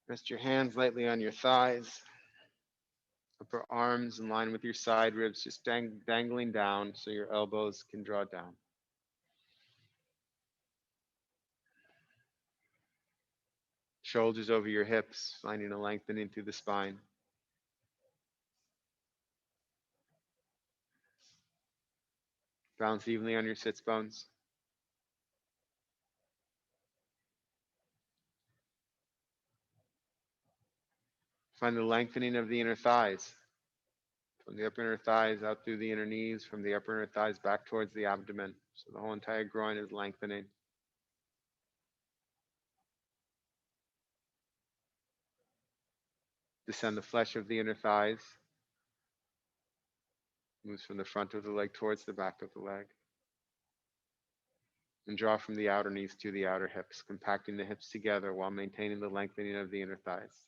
Rest your hands lightly on your thighs, upper arms in line with your side ribs, just dangling down so your elbows can draw down. Shoulders over your hips, finding a lengthening through the spine. Balance evenly on your sits bones. Find the lengthening of the inner thighs. From the upper inner thighs out through the inner knees, from the upper inner thighs back towards the abdomen. So the whole entire groin is lengthening. Descend the flesh of the inner thighs. Moves from the front of the leg towards the back of the leg. And draw from the outer knees to the outer hips, compacting the hips together while maintaining the lengthening of the inner thighs.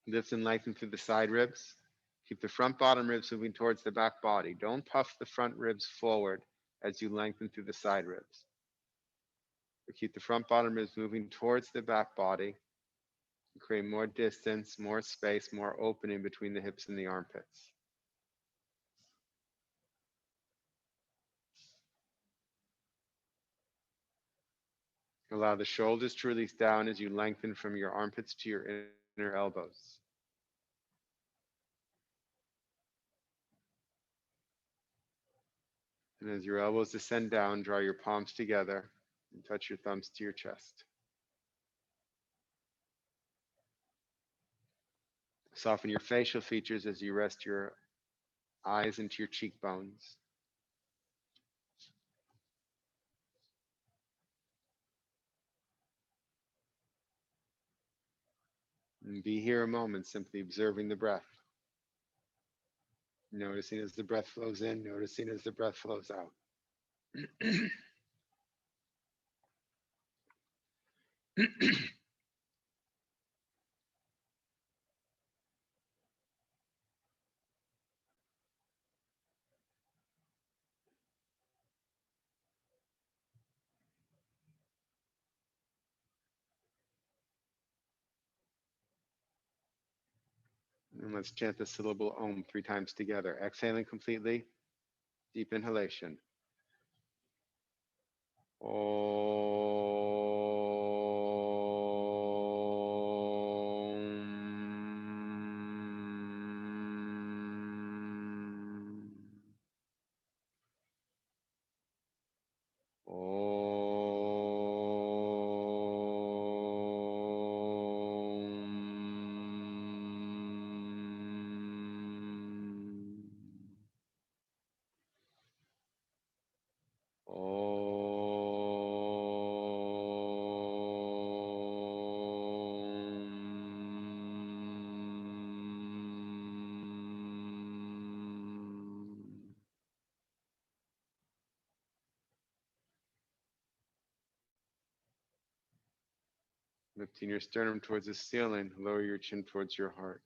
Lift and lengthen through the side ribs. Keep the front bottom ribs moving towards the back body. Don't puff the front ribs forward as you lengthen through the side ribs. But keep the front bottom ribs moving towards the back body. Create more distance, more space, more opening between the hips and the armpits. Allow the shoulders to release down as you lengthen from your armpits to your inner elbows. And as your elbows descend down, draw your palms together and touch your thumbs to your chest. Soften your facial features as you rest your eyes into your cheekbones. And be here a moment, simply observing the breath. Noticing as the breath flows in, noticing as the breath flows out. And let's chant the syllable Om 3 times together. Exhaling completely, deep inhalation. Lifting your sternum towards the ceiling, lower your chin towards your heart.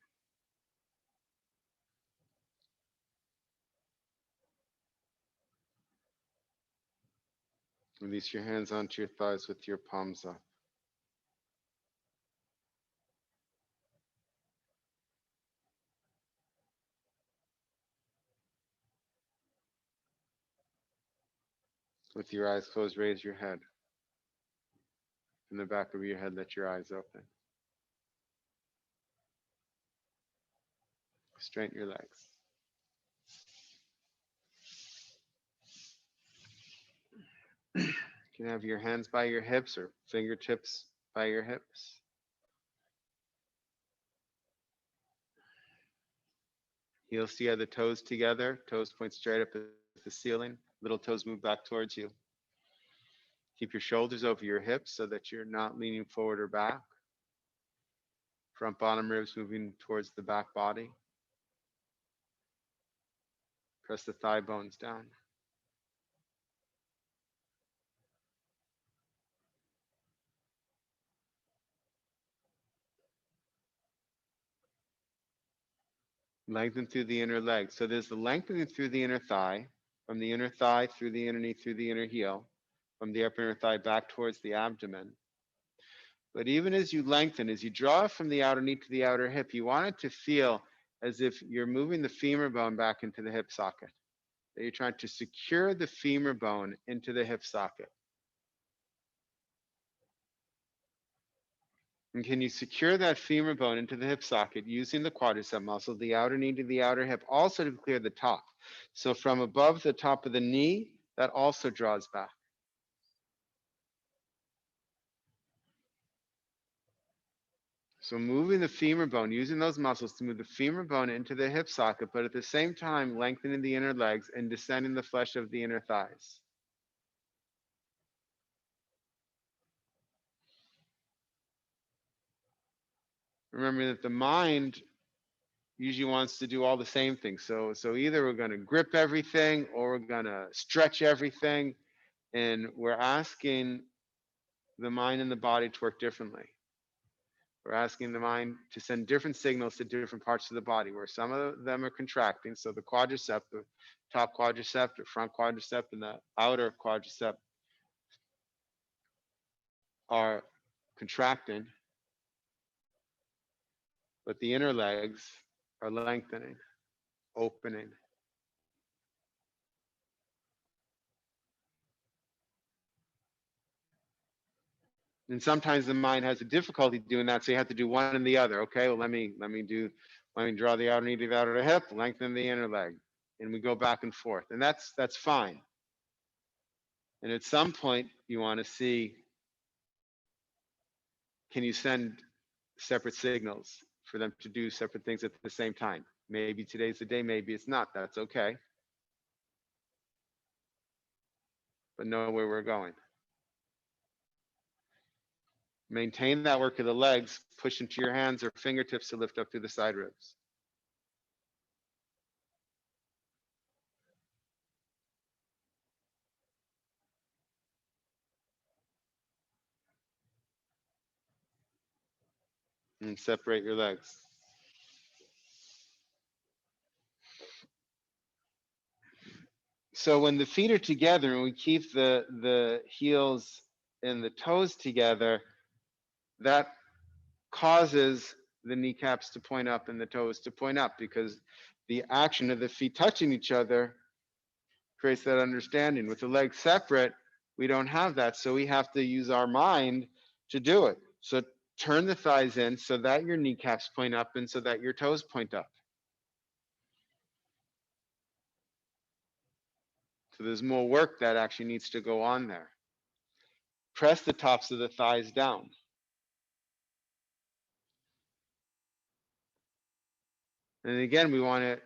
Release your hands onto your thighs with your palms up. With your eyes closed, raise your head. From the back of your head, let your eyes open. Straighten your legs. You can have your hands by your hips or fingertips by your hips. Heels together, toes together. Toes point straight up at the ceiling. Little toes move back towards you. Keep your shoulders over your hips so that you're not leaning forward or back. Front bottom ribs moving towards the back body. Press the thigh bones down. Lengthen through the inner leg. So there's the lengthening through the inner thigh, from the inner thigh through the inner knee, through the inner heel, from the upper inner thigh back towards the abdomen. But even as you lengthen, as you draw from the outer knee to the outer hip, you want it to feel as if you're moving the femur bone back into the hip socket. That you're trying to secure the femur bone into the hip socket. And can you secure that femur bone into the hip socket using the quadricep muscle, the outer knee to the outer hip, also to clear the top? So from above the top of the knee, that also draws back. So moving the femur bone, using those muscles to move the femur bone into the hip socket, but at the same time lengthening the inner legs and descending the flesh of the inner thighs. Remember that the mind usually wants to do all the same things. So either we're going to grip everything or we're going to stretch everything. And we're asking the mind and the body to work differently. We're asking the mind to send different signals to different parts of the body where some of them are contracting. So the quadricep, the top quadricep, the front quadricep, and the outer quadricep are contracting, but the inner legs are lengthening, opening. And sometimes the mind has a difficulty doing that, so you have to do one and the other. Okay, well let me draw the outer knee to the outer hip, lengthen the inner leg, and we go back and forth, and that's fine. And at some point, you want to see, can you send separate signals for them to do separate things at the same time? Maybe today's the day, maybe it's not. That's okay. But know where we're going. Maintain that work of the legs, push into your hands or fingertips to lift up through the side ribs. And separate your legs. So when the feet are together and we keep the heels and the toes together, that causes the kneecaps to point up and the toes to point up, because the action of the feet touching each other creates that understanding. With the legs separate, we don't have that. So we have to use our mind to do it. So turn the thighs in so that your kneecaps point up and so that your toes point up. So there's more work that actually needs to go on there. Press the tops of the thighs down. And again, we want to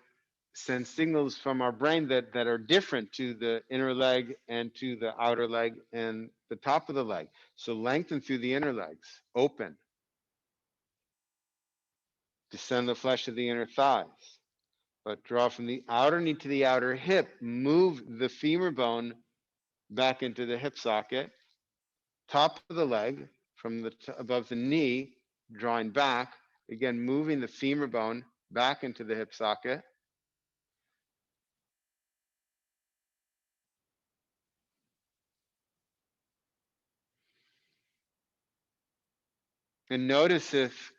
send signals from our brain that are different to the inner leg and to the outer leg and the top of the leg. So lengthen through the inner legs, open. Descend the flesh of the inner thighs. But draw from the outer knee to the outer hip. Move the femur bone back into the hip socket. Top of the leg from above the knee, drawing back. Again, moving the femur bone back into the hip socket. And notice if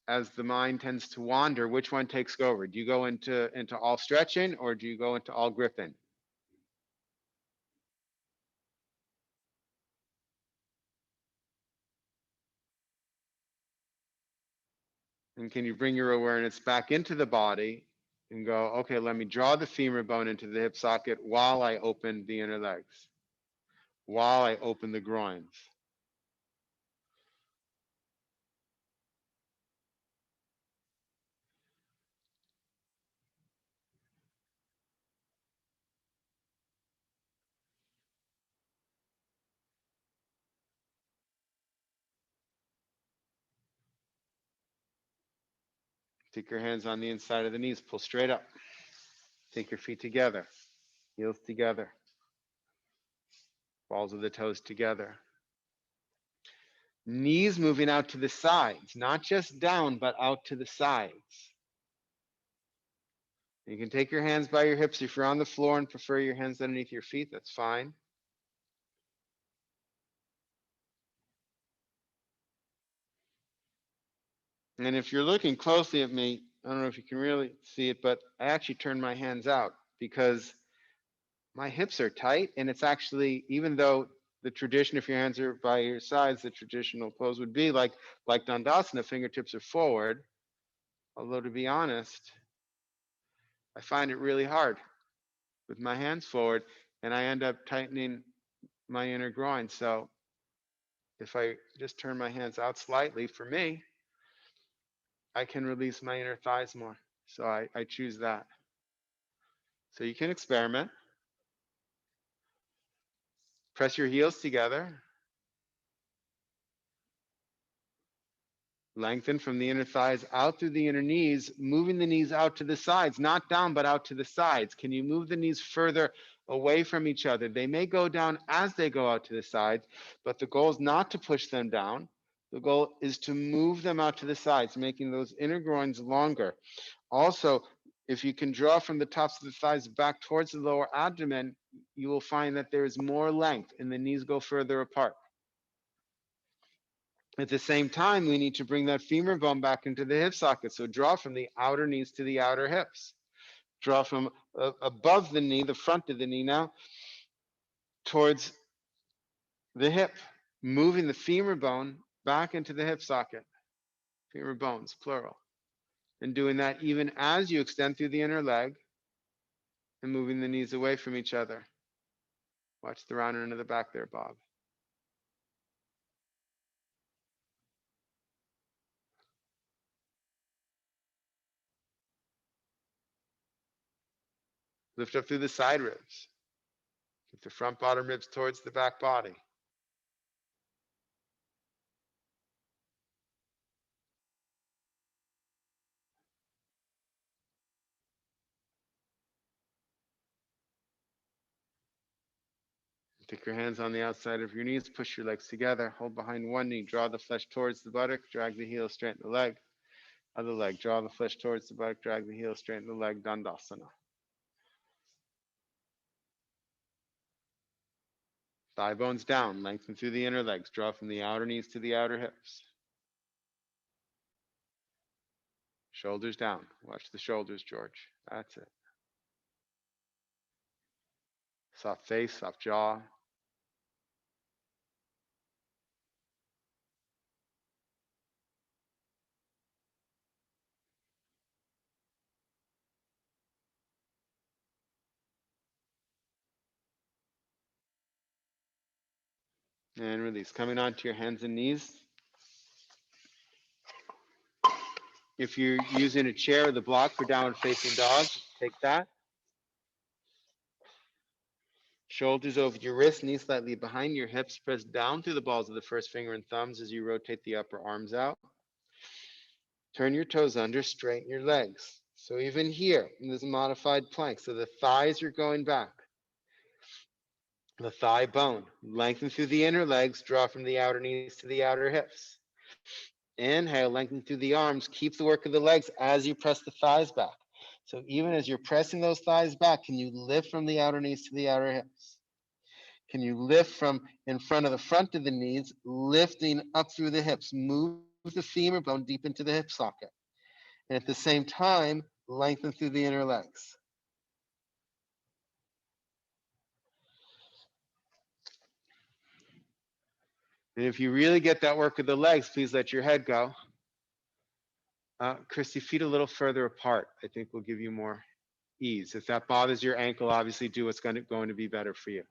as the mind tends to wander, which one takes over? Do you go into all stretching or do you go into all gripping? And can you bring your awareness back into the body and go, okay, let me draw the femur bone into the hip socket while I open the inner legs, while I open the groins. Take your hands on the inside of the knees, pull straight up. Take your feet together, heels together, balls of the toes together. Knees moving out to the sides, not just down, but out to the sides. You can take your hands by your hips. If you're on the floor and prefer your hands underneath your feet, that's fine. And if you're looking closely at me, I don't know if you can really see it, but I actually turn my hands out because my hips are tight. And it's actually, even though the tradition, if your hands are by your sides, the traditional pose would be like Dandasana, fingertips are forward. Although to be honest, I find it really hard with my hands forward and I end up tightening my inner groin. So if I just turn my hands out slightly, for me, I can release my inner thighs more. So I choose that. So you can experiment. Press your heels together. Lengthen from the inner thighs out through the inner knees, moving the knees out to the sides, not down, but out to the sides. Can you move the knees further away from each other? They may go down as they go out to the sides, but the goal is not to push them down. The goal is to move them out to the sides, making those inner groins longer. Also, if you can draw from the tops of the thighs back towards the lower abdomen, you will find that there is more length and the knees go further apart. At the same time, we need to bring that femur bone back into the hip socket. So draw from the outer knees to the outer hips. Draw from above the knee, the front of the knee now, towards the hip, moving the femur bone back into the hip socket. Femur bones, plural. And doing that even as you extend through the inner leg and moving the knees away from each other. Watch the round end of the back there, Bob. Lift up through the side ribs. Keep the front bottom ribs towards the back body. Take your hands on the outside of your knees, push your legs together, hold behind one knee, draw the flesh towards the buttock, drag the heel, straighten the leg. Other leg, draw the flesh towards the buttock, drag the heel, straighten the leg, Dandasana. Thigh bones down, lengthen through the inner legs, draw from the outer knees to the outer hips. Shoulders down, watch the shoulders, George. That's it. Soft face, soft jaw. And release. Coming onto your hands and knees. If you're using a chair or the block for downward facing dog, take that. Shoulders over your wrists, knees slightly behind your hips. Press down through the balls of the first finger and thumbs as you rotate the upper arms out. Turn your toes under, straighten your legs. So even here in this modified plank, so the thighs are going back. The thigh bone, lengthen through the inner legs, draw from the outer knees to the outer hips. Inhale, lengthen through the arms, keep the work of the legs as you press the thighs back. So even as you're pressing those thighs back, can you lift from the outer knees to the outer hips? Can you lift from in front of the knees, lifting up through the hips? Move the femur bone deep into the hip socket. And at the same time, lengthen through the inner legs. And if you really get that work of the legs, please let your head go. Christy, feet a little further apart, I think will give you more ease. If that bothers your ankle, obviously do what's going to be better for you.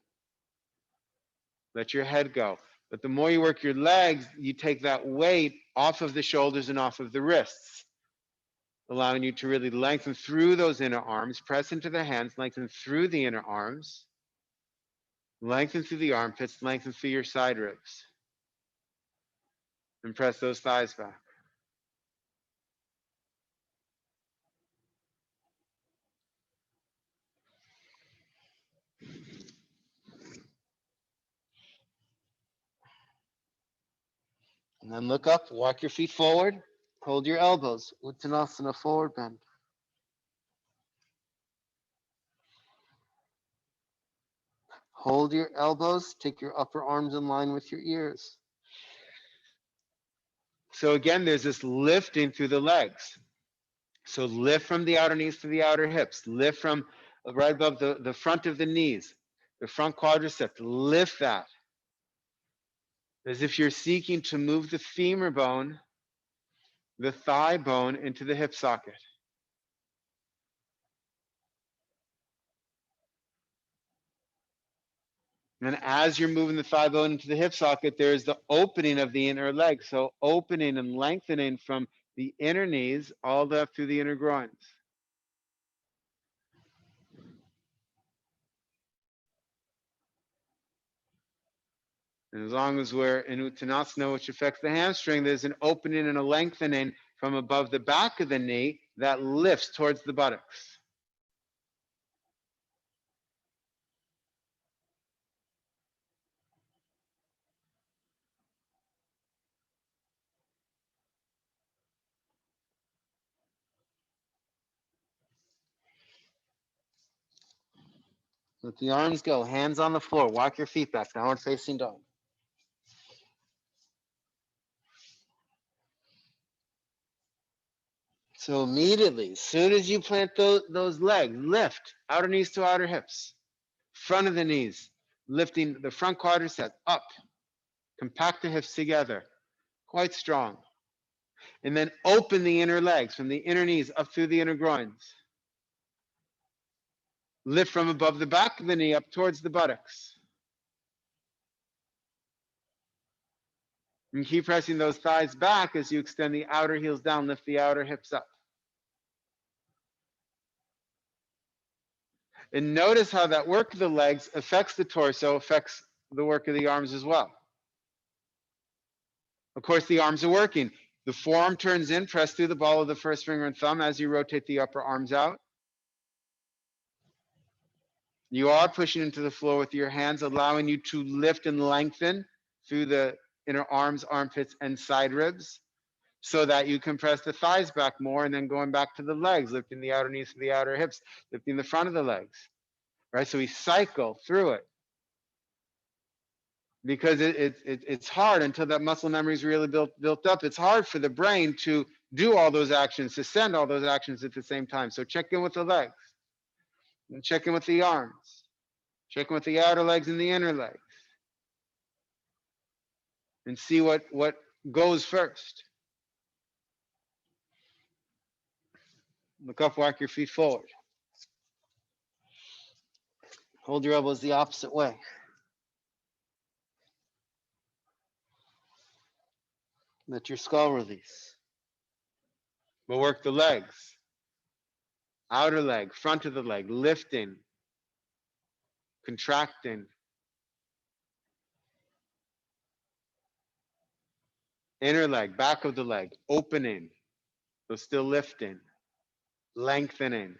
Let your head go. But the more you work your legs, you take that weight off of the shoulders and off of the wrists, allowing you to really lengthen through those inner arms, press into the hands, lengthen through the inner arms, lengthen through the armpits, lengthen through your side ribs, and press those thighs back. And then look up, walk your feet forward, hold your elbows, Uttanasana, forward bend. Hold your elbows, take your upper arms in line with your ears. So again, there's this lifting through the legs. So lift from the outer knees to the outer hips. Lift from right above the front of the knees, the front quadriceps. Lift that. As if you're seeking to move the femur bone, the thigh bone into the hip socket. And as you're moving the thigh bone into the hip socket, there's the opening of the inner leg. So opening and lengthening from the inner knees all the way up through the inner groins. And as long as we're in Uttanasana, which affects the hamstring, there's an opening and a lengthening from above the back of the knee that lifts towards the buttocks. Let the arms go, hands on the floor, walk your feet back, downward facing dog. So immediately, as soon as you plant those legs, lift outer knees to outer hips, front of the knees, lifting the front quadricep up, compact the hips together, quite strong. And then open the inner legs from the inner knees up through the inner groins. Lift from above the back of the knee up towards the buttocks. And keep pressing those thighs back as you extend the outer heels down, lift the outer hips up. And notice how that work of the legs affects the torso, affects the work of the arms as well. Of course, the arms are working. The forearm turns in, press through the ball of the first finger and thumb as you rotate the upper arms out. You are pushing into the floor with your hands, allowing you to lift and lengthen through the inner arms, armpits, and side ribs so that you can press the thighs back more, and then going back to the legs, lifting the outer knees to the outer hips, lifting the front of the legs, right? So we cycle through it because it's hard until that muscle memory is really built up. It's hard for the brain to do all those actions, to send all those actions at the same time. So check in with the legs and check in with the arms. Check in with the outer legs and the inner legs. And see what goes first. Look up, walk your feet forward. Hold your elbows the opposite way. Let your skull release. We'll work the legs. Outer leg, front of the leg, lifting, contracting. Inner leg, back of the leg, opening. So still lifting, lengthening.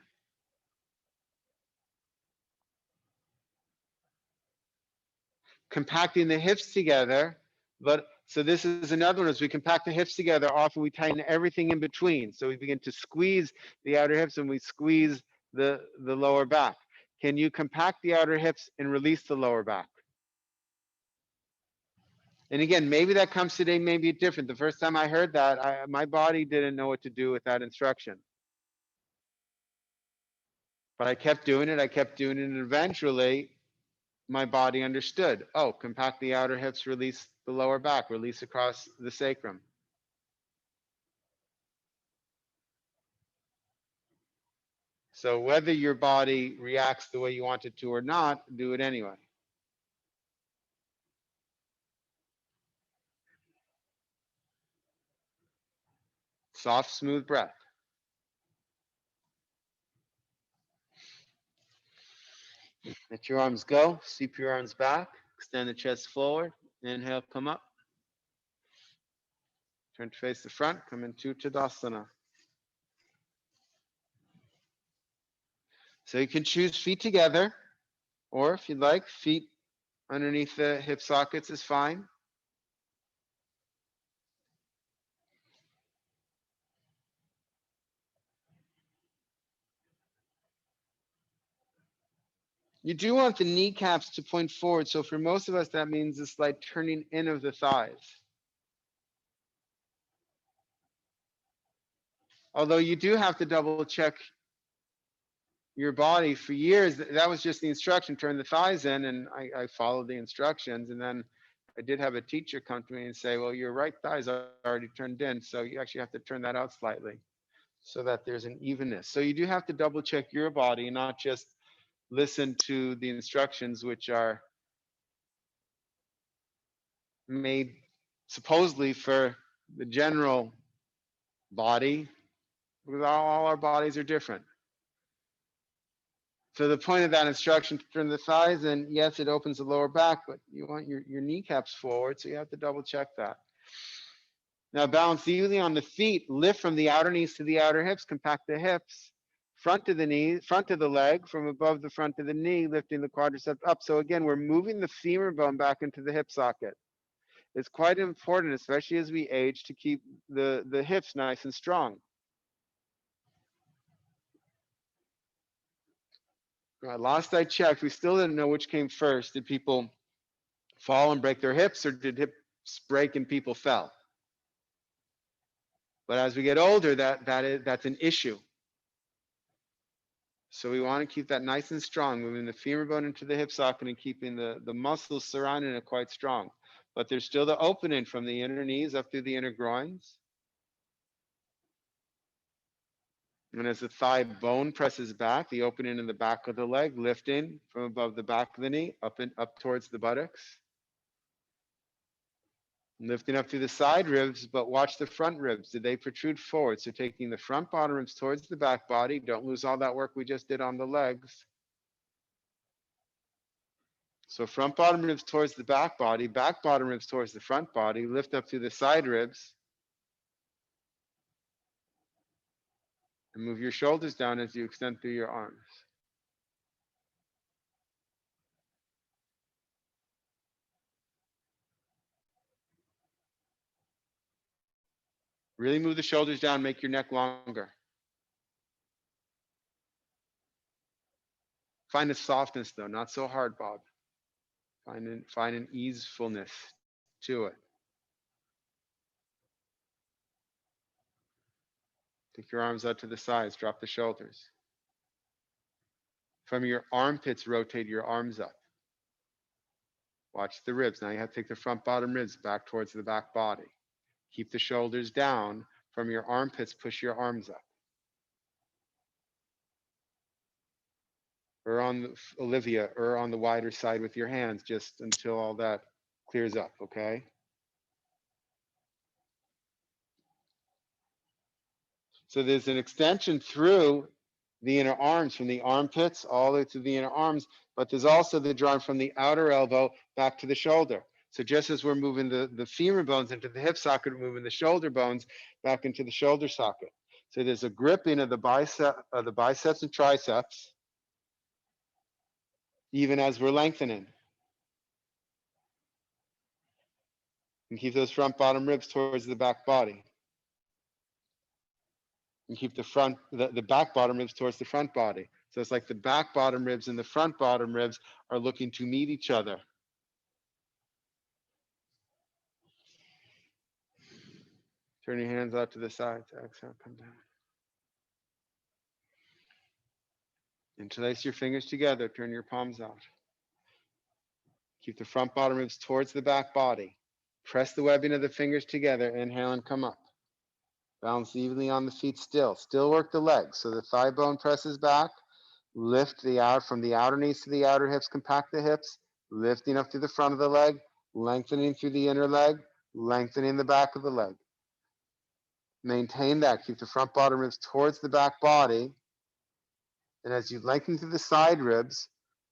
Compacting the hips together, but so this is another one. As we compact the hips together, often we tighten everything in between. So we begin to squeeze the outer hips and we squeeze the lower back. Can you compact the outer hips and release the lower back? And again, maybe that comes today, maybe different. The first time I heard that, my body didn't know what to do with that instruction. But I kept doing it, and eventually my body understood. Oh, compact the outer hips, release the lower back, release across the sacrum. So whether your body reacts the way you want it to or not, do it anyway. Soft, smooth breath. Let your arms go. Sweep your arms back. Extend the chest forward. Inhale, come up. Turn to face the front. Come into Tadasana. So you can choose feet together, or if you'd like, feet underneath the hip sockets is fine. You do want the kneecaps to point forward. So for most of us, that means a slight turning in of the thighs. Although you do have to double check your body. For years, that was just the instruction, turn the thighs in, and I followed the instructions. And then I did have a teacher come to me and say, well, your right thighs are already turned in, so you actually have to turn that out slightly so that there's an evenness. So you do have to double check your body and not just listen to the instructions, which are made supposedly for the general body, because all our bodies are different. So the point of that instruction to turn the thighs in, yes, it opens the lower back, but you want your kneecaps forward, so you have to double check that. Now balance evenly on the feet, lift from the outer knees to the outer hips, compact the hips, front of the knee, front of the leg, from above the front of the knee, lifting the quadriceps up. So again, we're moving the femur bone back into the hip socket. It's quite important, especially as we age, to keep the hips nice and strong. Last I checked, we still didn't know which came first. Did people fall and break their hips, or did hips break and people fell? But as we get older, that's an issue. So we want to keep that nice and strong, moving the femur bone into the hip socket and keeping the muscles surrounding it quite strong. But there's still the opening from the inner knees up through the inner groins. And as the thigh bone presses back, the opening in the back of the leg, lifting from above the back of the knee, up and up towards the buttocks. Lifting up through the side ribs, but watch the front ribs. Did they protrude forward? So taking the front bottom ribs towards the back body. Don't lose all that work we just did on the legs. So front bottom ribs towards the back bottom ribs towards the front body. Lift up through the side ribs. And move your shoulders down as you extend through your arms. Really move the shoulders down, make your neck longer. Find a softness though, not so hard, Bob. Find an easefulness to it. Take your arms out to the sides, drop the shoulders. From your armpits, rotate your arms up. Watch the ribs. Now you have to take the front bottom ribs back towards the back body. Keep the shoulders down. From your armpits, push your arms up. Or on Olivia, or on the wider side with your hands, just until all that clears up, okay? So there's an extension through the inner arms, from the armpits all the way to the inner arms, but there's also the drawing from the outer elbow back to the shoulder. So just as we're moving the femur bones into the hip socket, we're moving the shoulder bones back into the shoulder socket. So there's a gripping of the biceps and triceps, even as we're lengthening. And keep those front bottom ribs towards the back body. And keep the back bottom ribs towards the front body. So it's like the back bottom ribs and the front bottom ribs are looking to meet each other. Turn your hands out to the sides. Exhale, come down. Interlace your fingers together. Turn your palms out. Keep the front bottom ribs towards the back body. Press the webbing of the fingers together. Inhale and come up. Balance evenly on the feet still. Still work the legs. So the thigh bone presses back. Lift from the outer knees to the outer hips. Compact the hips. Lifting up through the front of the leg. Lengthening through the inner leg. Lengthening the back of the leg. Maintain that. Keep the front bottom ribs towards the back body. And as you lengthen through the side ribs,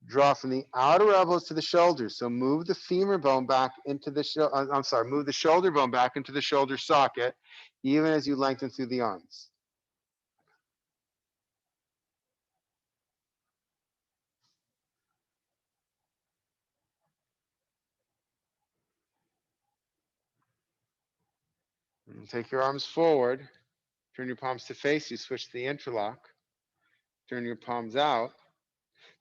draw from the outer elbows to the shoulders. So move the femur bone back into the move the shoulder bone back into the shoulder socket, even as you lengthen through the arms. And take your arms forward. Turn your palms to face you. Switch to the interlock. Turn your palms out.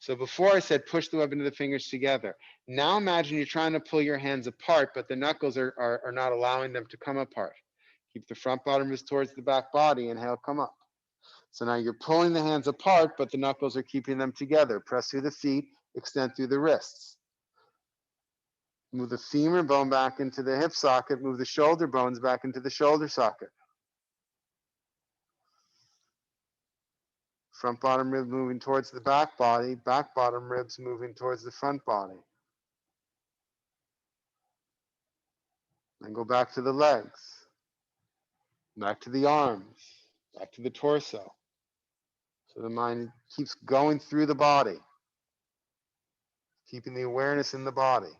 So before I said push the web into the fingers together. Now imagine you're trying to pull your hands apart, but the knuckles are not allowing them to come apart. Keep the front bottom wrist towards the back body. Inhale, come up. So now you're pulling the hands apart, but the knuckles are keeping them together. Press through the feet, extend through the wrists. Move the femur bone back into the hip socket. Move the shoulder bones back into the shoulder socket. Front bottom rib moving towards the back body. Back bottom ribs moving towards the front body. Then go back to the legs. Back to the arms. Back to the torso. So the mind keeps going through the body. Keeping the awareness in the body.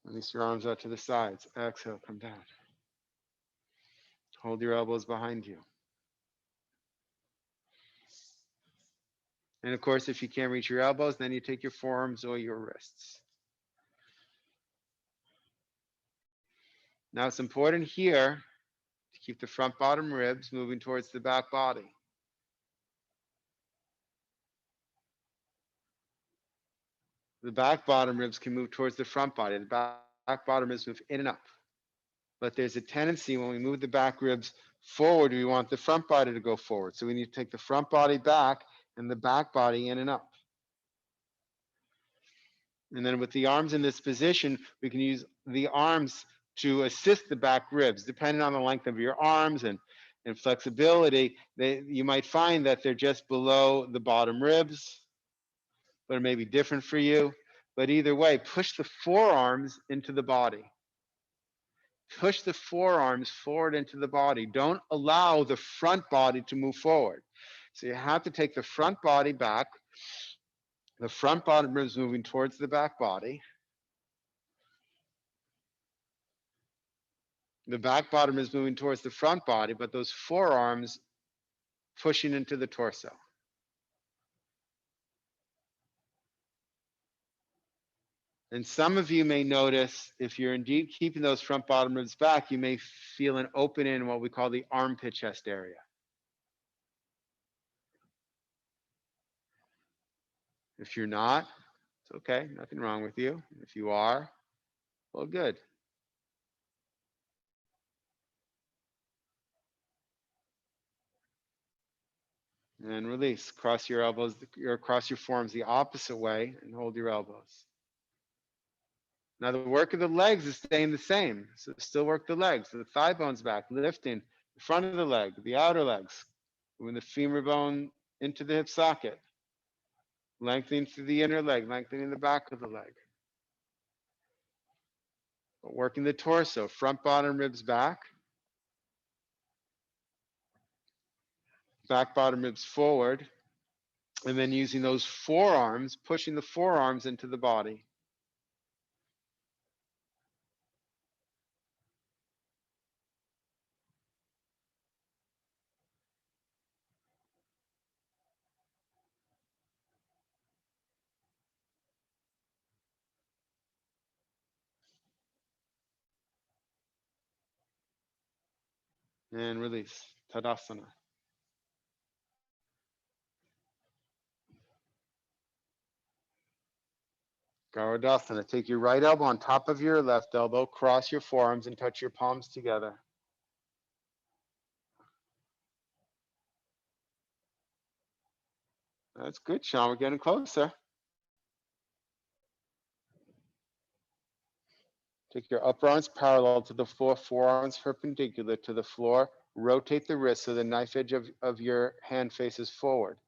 Release your arms out to the sides. Exhale, come down. Hold your elbows behind you. And of course, if you can't reach your elbows, then you take your forearms or your wrists. Now it's important here to keep the front bottom ribs moving towards the back body. The back bottom ribs can move towards the front body. The back bottom ribs move in and up. But there's a tendency when we move the back ribs forward, we want the front body to go forward. So we need to take the front body back and the back body in and up. And then with the arms in this position, we can use the arms to assist the back ribs. Depending on the length of your arms and flexibility, you might find that they're just below the bottom ribs, but it may be different for you. But either way, push the forearms into the body. Push the forearms forward into the body. Don't allow the front body to move forward. So you have to take the front body back. The front bottom ribs moving towards the back body. The back bottom is moving towards the front body, but those forearms pushing into the torso. And some of you may notice, if you're indeed keeping those front bottom ribs back, you may feel an opening in what we call the armpit chest area. If you're not, it's okay, nothing wrong with you. If you are, well, good. And release. Cross your elbows, or cross your forearms the opposite way and hold your elbows. Now the work of the legs is staying the same. So still work the legs. So the thigh bones back, lifting the front of the leg, the outer legs, moving the femur bone into the hip socket, lengthening through the inner leg, lengthening the back of the leg. Working the torso, front bottom ribs back, back bottom ribs forward, and then using those forearms, pushing the forearms into the body. And release. Tadasana. Garudasana. Take your right elbow on top of your left elbow, cross your forearms and touch your palms together. That's good, Sean. We're getting closer. Take your upper arms parallel to the floor, forearms perpendicular to the floor. Rotate the wrist so the knife edge of your hand faces forward.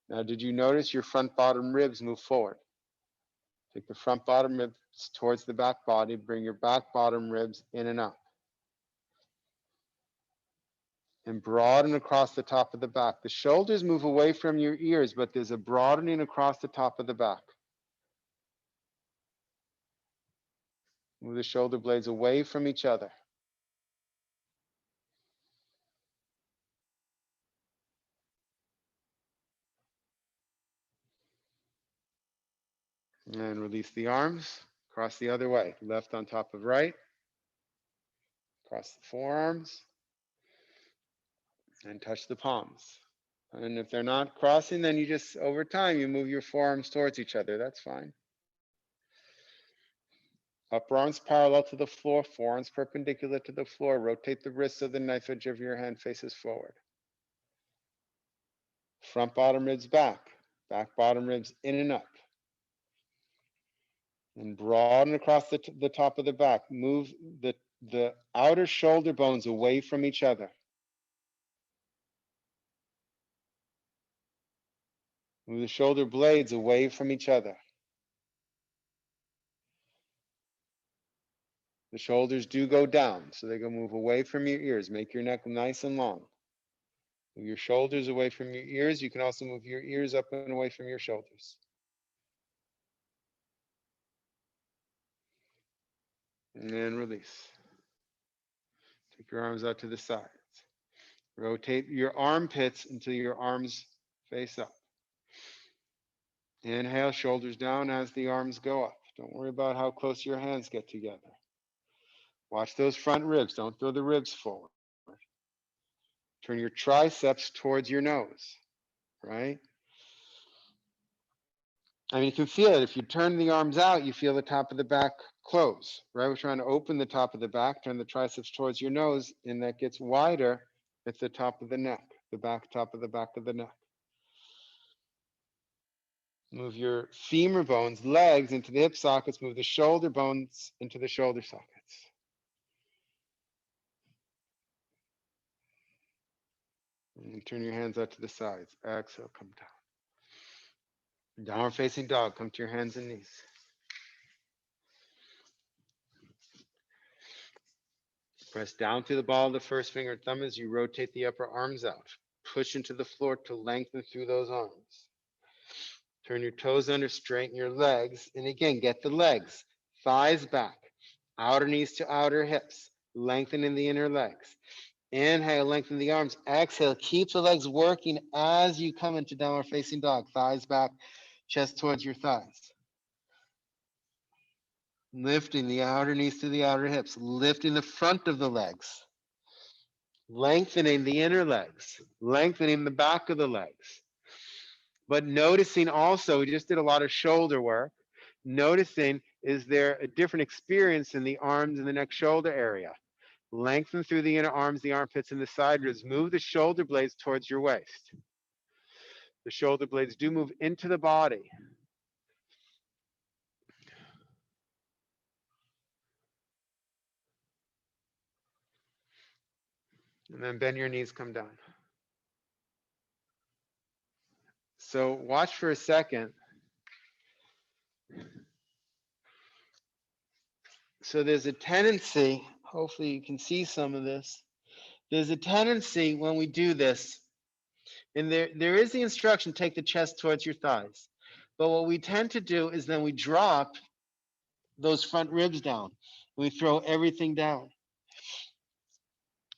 Now, did you notice your front bottom ribs move forward? Take the front bottom ribs towards the back body. Bring your back bottom ribs in and up. And broaden across the top of the back. The shoulders move away from your ears, but there's a broadening across the top of the back. Move the shoulder blades away from each other. And release the arms. Cross the other way. Left on top of right. Cross the forearms. And touch the palms. And if they're not crossing, then you just, over time, you move your forearms towards each other. That's fine. Upper arms parallel to the floor, forearms perpendicular to the floor. Rotate the wrist so the knife edge of your hand faces forward. Front bottom ribs back. Back bottom ribs in and up. And broaden across the top of the back. Move the outer shoulder bones away from each other. Move the shoulder blades away from each other. The shoulders do go down, so they go move away from your ears. Make your neck nice and long. Move your shoulders away from your ears. You can also move your ears up and away from your shoulders. And then release. Take your arms out to the sides. Rotate your armpits until your arms face up. Inhale, shoulders down as the arms go up. Don't worry about how close your hands get together. Watch those front ribs. Don't throw the ribs forward. Turn your triceps towards your nose, right? I mean, you can feel it. If you turn the arms out, you feel the top of the back close, right? We're trying to open the top of the back, turn the triceps towards your nose, and that gets wider at the top of the neck, the back top of the back of the neck. Move your femur bones, legs into the hip sockets. Move the shoulder bones into the shoulder sockets. And turn your hands out to the sides. Exhale, come down. Downward facing dog. Come to your hands and knees. Press down through the ball of the first finger and thumb as you rotate the upper arms out. Push into the floor to lengthen through those arms. Turn your toes under, straighten your legs. And again, get the legs. Thighs back. Outer knees to outer hips. Lengthening the inner legs. Inhale, lengthen the arms. Exhale, keep the legs working as you come into downward facing dog. Thighs back, chest towards your thighs. Lifting the outer knees to the outer hips. Lifting the front of the legs. Lengthening the inner legs. Lengthening the back of the legs. But noticing also, we just did a lot of shoulder work. Noticing, is there a different experience in the arms and the neck shoulder area? Lengthen through the inner arms, the armpits, and the side ribs. Move the shoulder blades towards your waist. The shoulder blades do move into the body. And then bend your knees, come down. So watch for a second. So there's a tendency, hopefully you can see some of this. There's a tendency when we do this, and there is the instruction, take the chest towards your thighs. But what we tend to do is then we drop those front ribs down. We throw everything down.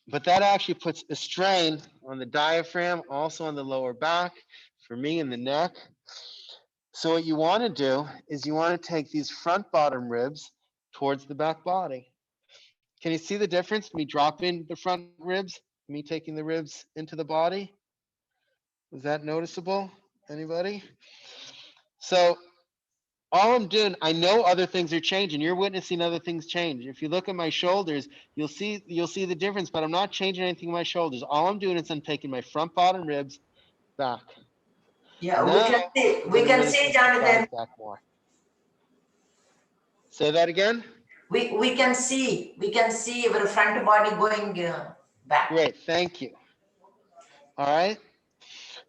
But that actually puts a strain on the diaphragm, also on the lower back, for me in the neck. So what you want to do is you want to take these front bottom ribs towards the back body. Can you see the difference? Me dropping the front ribs, me taking the ribs into the body. Is that noticeable? Anybody? So all I'm doing, I know other things are changing. You're witnessing other things change. If you look at my shoulders, you'll see the difference, but I'm not changing anything in my shoulders. All I'm doing is I'm taking my front bottom ribs back. Yeah, Now, we can see, Jonathan. Back more. Say that again. We can see our front body going back. Great, thank you. All right.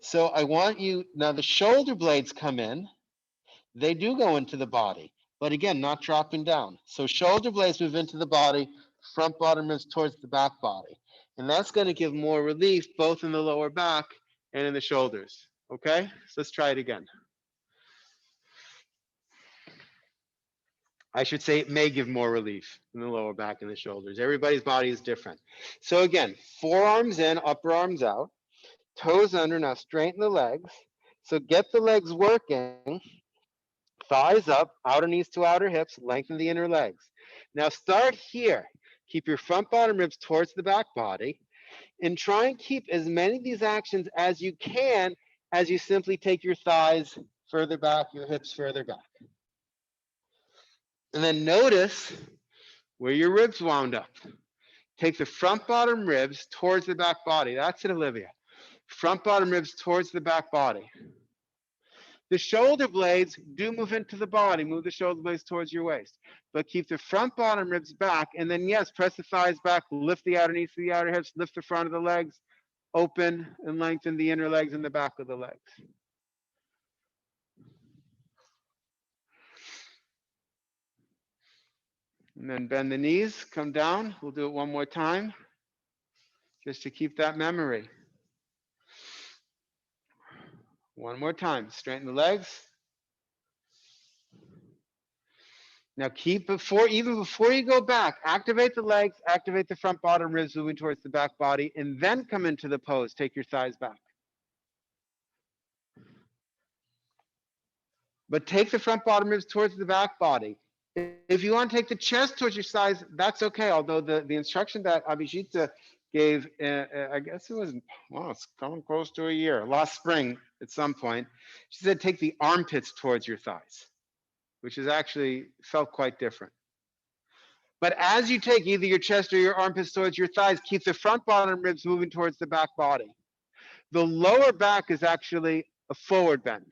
So I want you, now the shoulder blades come in. They do go into the body, but again, not dropping down. So shoulder blades move into the body, front bottom ribs towards the back body. And that's going to give more relief both in the lower back and in the shoulders. Okay, so let's try it again. I should say it may give more relief in the lower back and the shoulders. Everybody's body is different. So again, forearms in, upper arms out, toes under. Now straighten the legs. So get the legs working. Thighs up, outer knees to outer hips, lengthen the inner legs. Now start here. Keep your front bottom ribs towards the back body. And try and keep as many of these actions as you can as you simply take your thighs further back, your hips further back. And then notice where your ribs wound up. Take the front bottom ribs towards the back body. That's it, Olivia. Front bottom ribs towards the back body. The shoulder blades do move into the body. Move the shoulder blades towards your waist. But keep the front bottom ribs back. And then, yes, press the thighs back. Lift the outer knees to the outer hips. Lift the front of the legs. Open and lengthen the inner legs and the back of the legs. And then bend the knees. Come down. We'll do it one more time, just to keep that memory. One more time. Straighten the legs. Now keep even before you go back, activate the legs, activate the front bottom ribs moving towards the back body, and then come into the pose. Take your thighs back. But take the front bottom ribs towards the back body. If you want to take the chest towards your thighs, that's okay. Although the instruction that Abhijita gave, I guess it was, well, it's coming close to a year, last spring at some point, she said take the armpits towards your thighs, which is actually felt quite different. But as you take either your chest or your armpits towards your thighs, keep the front bottom ribs moving towards the back body. The lower back is actually a forward bend.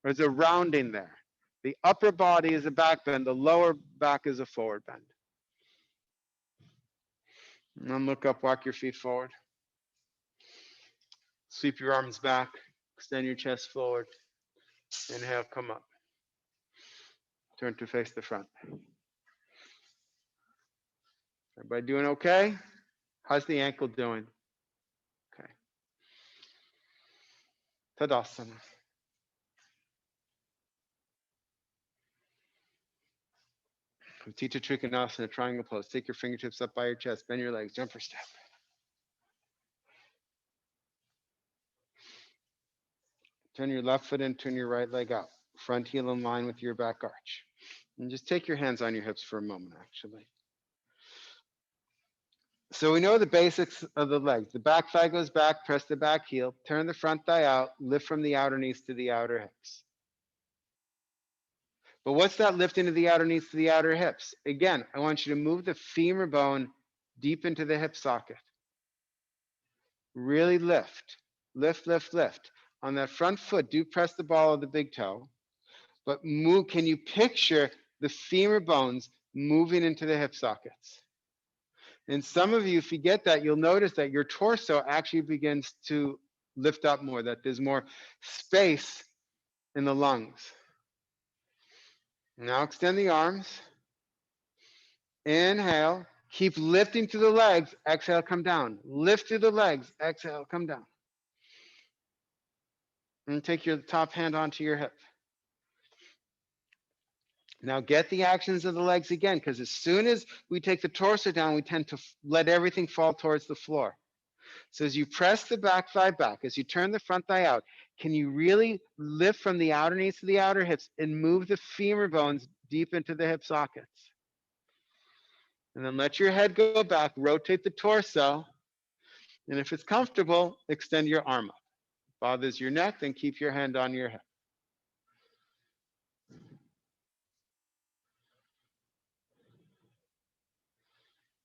There's a rounding there. The upper body is a back bend. The lower back is a forward bend. And then look up, walk your feet forward. Sweep your arms back. Extend your chest forward. Inhale, come up. Turn to face the front. Everybody doing okay? How's the ankle doing? Okay. Tadasana. Utthita Trikonasana, triangle pose. Take your fingertips up by your chest. Bend your legs. Jumper step. Turn your left foot in. Turn your right leg out. Front heel in line with your back arch. And just take your hands on your hips for a moment, actually. So we know the basics of the legs. The back thigh goes back. Press the back heel. Turn the front thigh out. Lift from the outer knees to the outer hips. But what's that lifting of the outer knees to the outer hips? Again, I want you to move the femur bone deep into the hip socket. Really lift, lift, lift, lift. On that front foot, do press the ball of the big toe, but move. Can you picture the femur bones moving into the hip sockets? And some of you, if you get that, you'll notice that your torso actually begins to lift up more, that there's more space in the lungs. Now extend the arms. Inhale. Keep lifting through the legs. Exhale, come down. Lift through the legs. Exhale, come down. And take your top hand onto your hip. Now get the actions of the legs again, because as soon as we take the torso down, we tend to let everything fall towards the floor. So as you press the back thigh back, as you turn the front thigh out, can you really lift from the outer knees to the outer hips and move the femur bones deep into the hip sockets? And then let your head go back, rotate the torso, and if it's comfortable, extend your arm up. Bothers your neck, then keep your hand on your hip.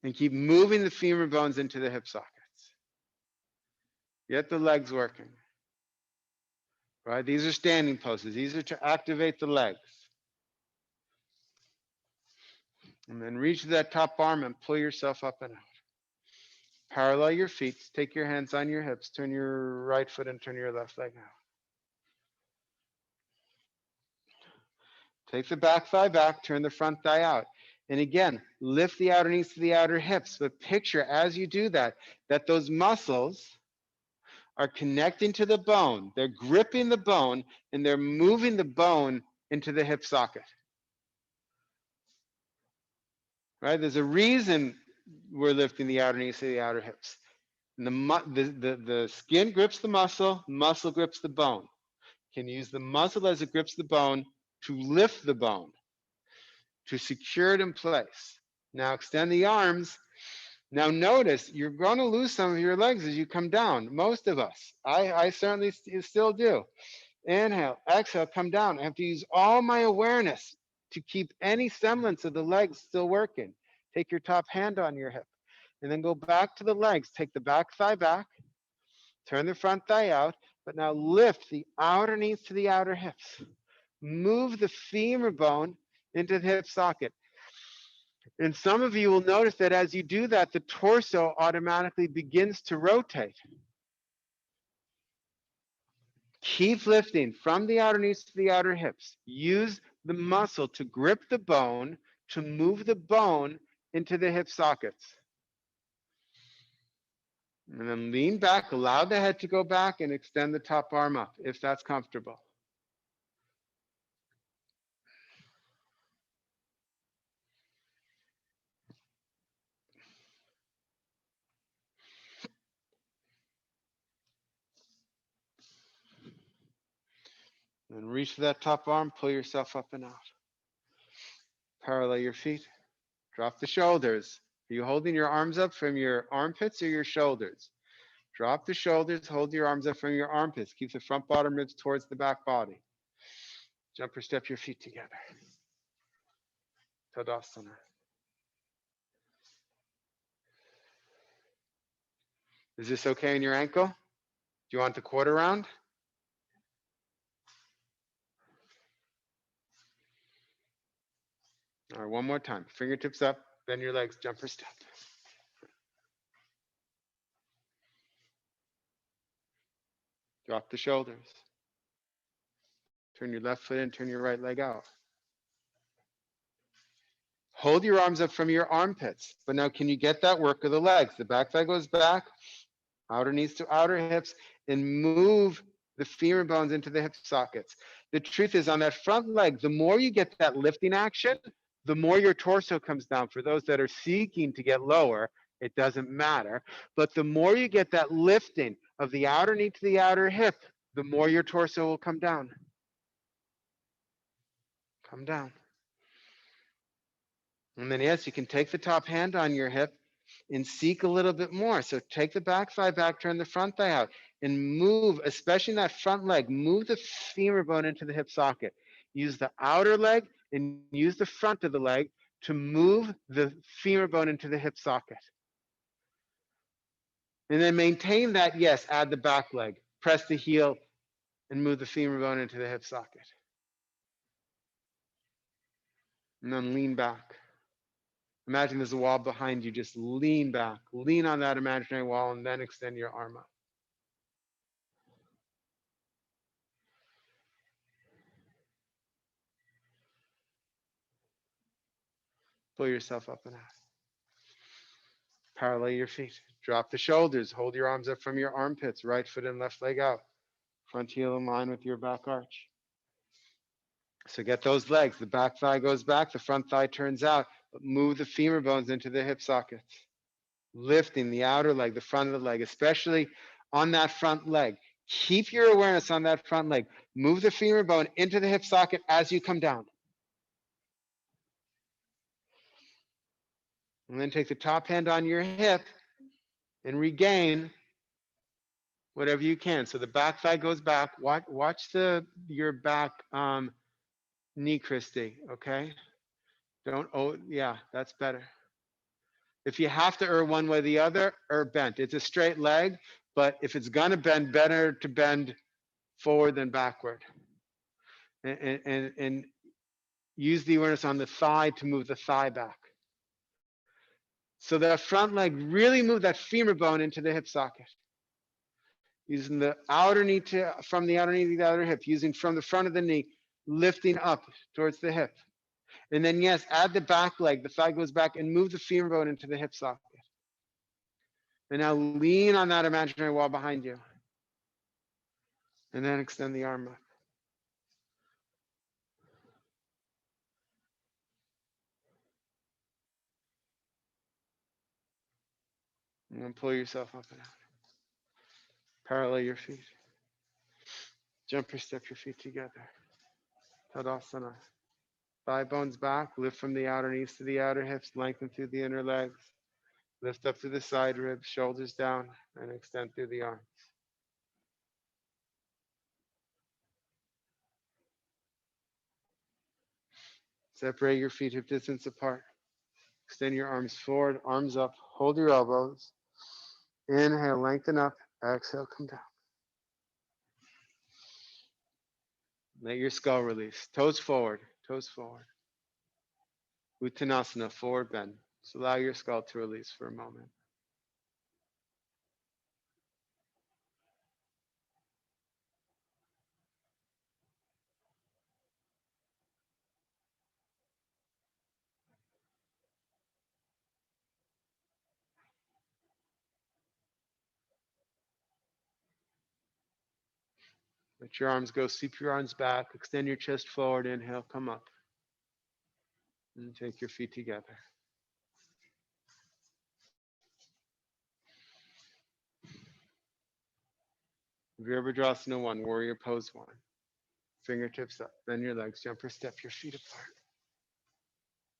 And keep moving the femur bones into the hip sockets. Get the legs working. Right? These are standing poses. These are to activate the legs. And then reach that top arm and pull yourself up and out. Parallel your feet. Take your hands on your hips. Turn your right foot and turn your left leg out. Take the back thigh back. Turn the front thigh out. And again, lift the outer knees to the outer hips. But picture as you do that, that those muscles are connecting to the bone. They're gripping the bone and they're moving the bone into the hip socket. Right? There's a reason we're lifting the outer knees to the outer hips. And the skin grips the muscle grips the bone. Can use the muscle as it grips the bone to lift the bone, to secure it in place. Now extend the arms Now notice you're going to lose some of your legs as you come down. Most of us. I certainly still do. Inhale, exhale, come down. I have to use all my awareness to keep any semblance of the legs still working. Take your top hand on your hip and then go back to the legs. Take the back thigh back, turn the front thigh out, but now lift the outer knees to the outer hips. Move the femur bone into the hip socket. And some of you will notice that as you do that, the torso automatically begins to rotate. Keep lifting from the outer knees to the outer hips. Use the muscle to grip the bone, to move the bone into the hip sockets. And then lean back, allow the head to go back, and extend the top arm up if that's comfortable. And reach for that top arm, pull yourself up and out. Parallel your feet. Drop the shoulders. Are you holding your arms up from your armpits or your shoulders? Drop the shoulders, hold your arms up from your armpits. Keep the front bottom ribs towards the back body. Jump or step your feet together. Tadasana. Is this okay in your ankle? Do you want the quarter round? All right, one more time. Fingertips up, bend your legs, jump or step. Drop the shoulders. Turn your left foot in, turn your right leg out. Hold your arms up from your armpits. But now can you get that work of the legs? The back thigh goes back, outer knees to outer hips, and move the femur bones into the hip sockets. The truth is on that front leg, the more you get that lifting action, the more your torso comes down. For those that are seeking to get lower, it doesn't matter. But the more you get that lifting of the outer knee to the outer hip, the more your torso will come down. Come down. And then, yes, you can take the top hand on your hip and seek a little bit more. So take the back thigh back, turn the front thigh out, and move, especially in that front leg, move the femur bone into the hip socket. Use the outer leg and use the front of the leg to move the femur bone into the hip socket. And then maintain that, yes, add the back leg. Press the heel and move the femur bone into the hip socket. And then lean back. Imagine there's a wall behind you. Just lean back. Lean on that imaginary wall and then extend your arm up. Pull yourself up and out. Parallel your feet. Drop the shoulders. Hold your arms up from your armpits. Right foot and left leg out. Front heel in line with your back arch. So get those legs. The back thigh goes back. The front thigh turns out. But move the femur bones into the hip sockets. Lifting the outer leg, the front of the leg, especially on that front leg. Keep your awareness on that front leg. Move the femur bone into the hip socket as you come down. And then take the top hand on your hip and regain whatever you can. So the back thigh goes back. Watch your back knee, Christy, okay? Yeah, that's better. If you have to err one way or the other, err bent. It's a straight leg, but if it's gonna bend, better to bend forward than backward. And use the awareness on the thigh to move the thigh back. So that front leg, really move that femur bone into the hip socket. Using the outer knee from the outer knee to the outer hip, using from the front of the knee, lifting up towards the hip. And then, yes, add the back leg, the thigh goes back, and move the femur bone into the hip socket. And now lean on that imaginary wall behind you. And then extend the arm up. And then pull yourself up and out. Parallel your feet. Jump or step your feet together. Tadasana. Thigh bones back, lift from the outer knees to the outer hips, lengthen through the inner legs. Lift up through the side ribs, shoulders down, and extend through the arms. Separate your feet hip distance apart. Extend your arms forward, arms up. Hold your elbows. Inhale, lengthen up. Exhale, come down. Let your skull release. Toes forward, toes forward. Uttanasana, forward bend. Just allow your skull to release for a moment. Let your arms go. Sweep your arms back. Extend your chest forward. Inhale, come up. And take your feet together. Virabhadrasana 1, warrior pose 1. Fingertips up. Bend your legs. Jump or step your feet apart.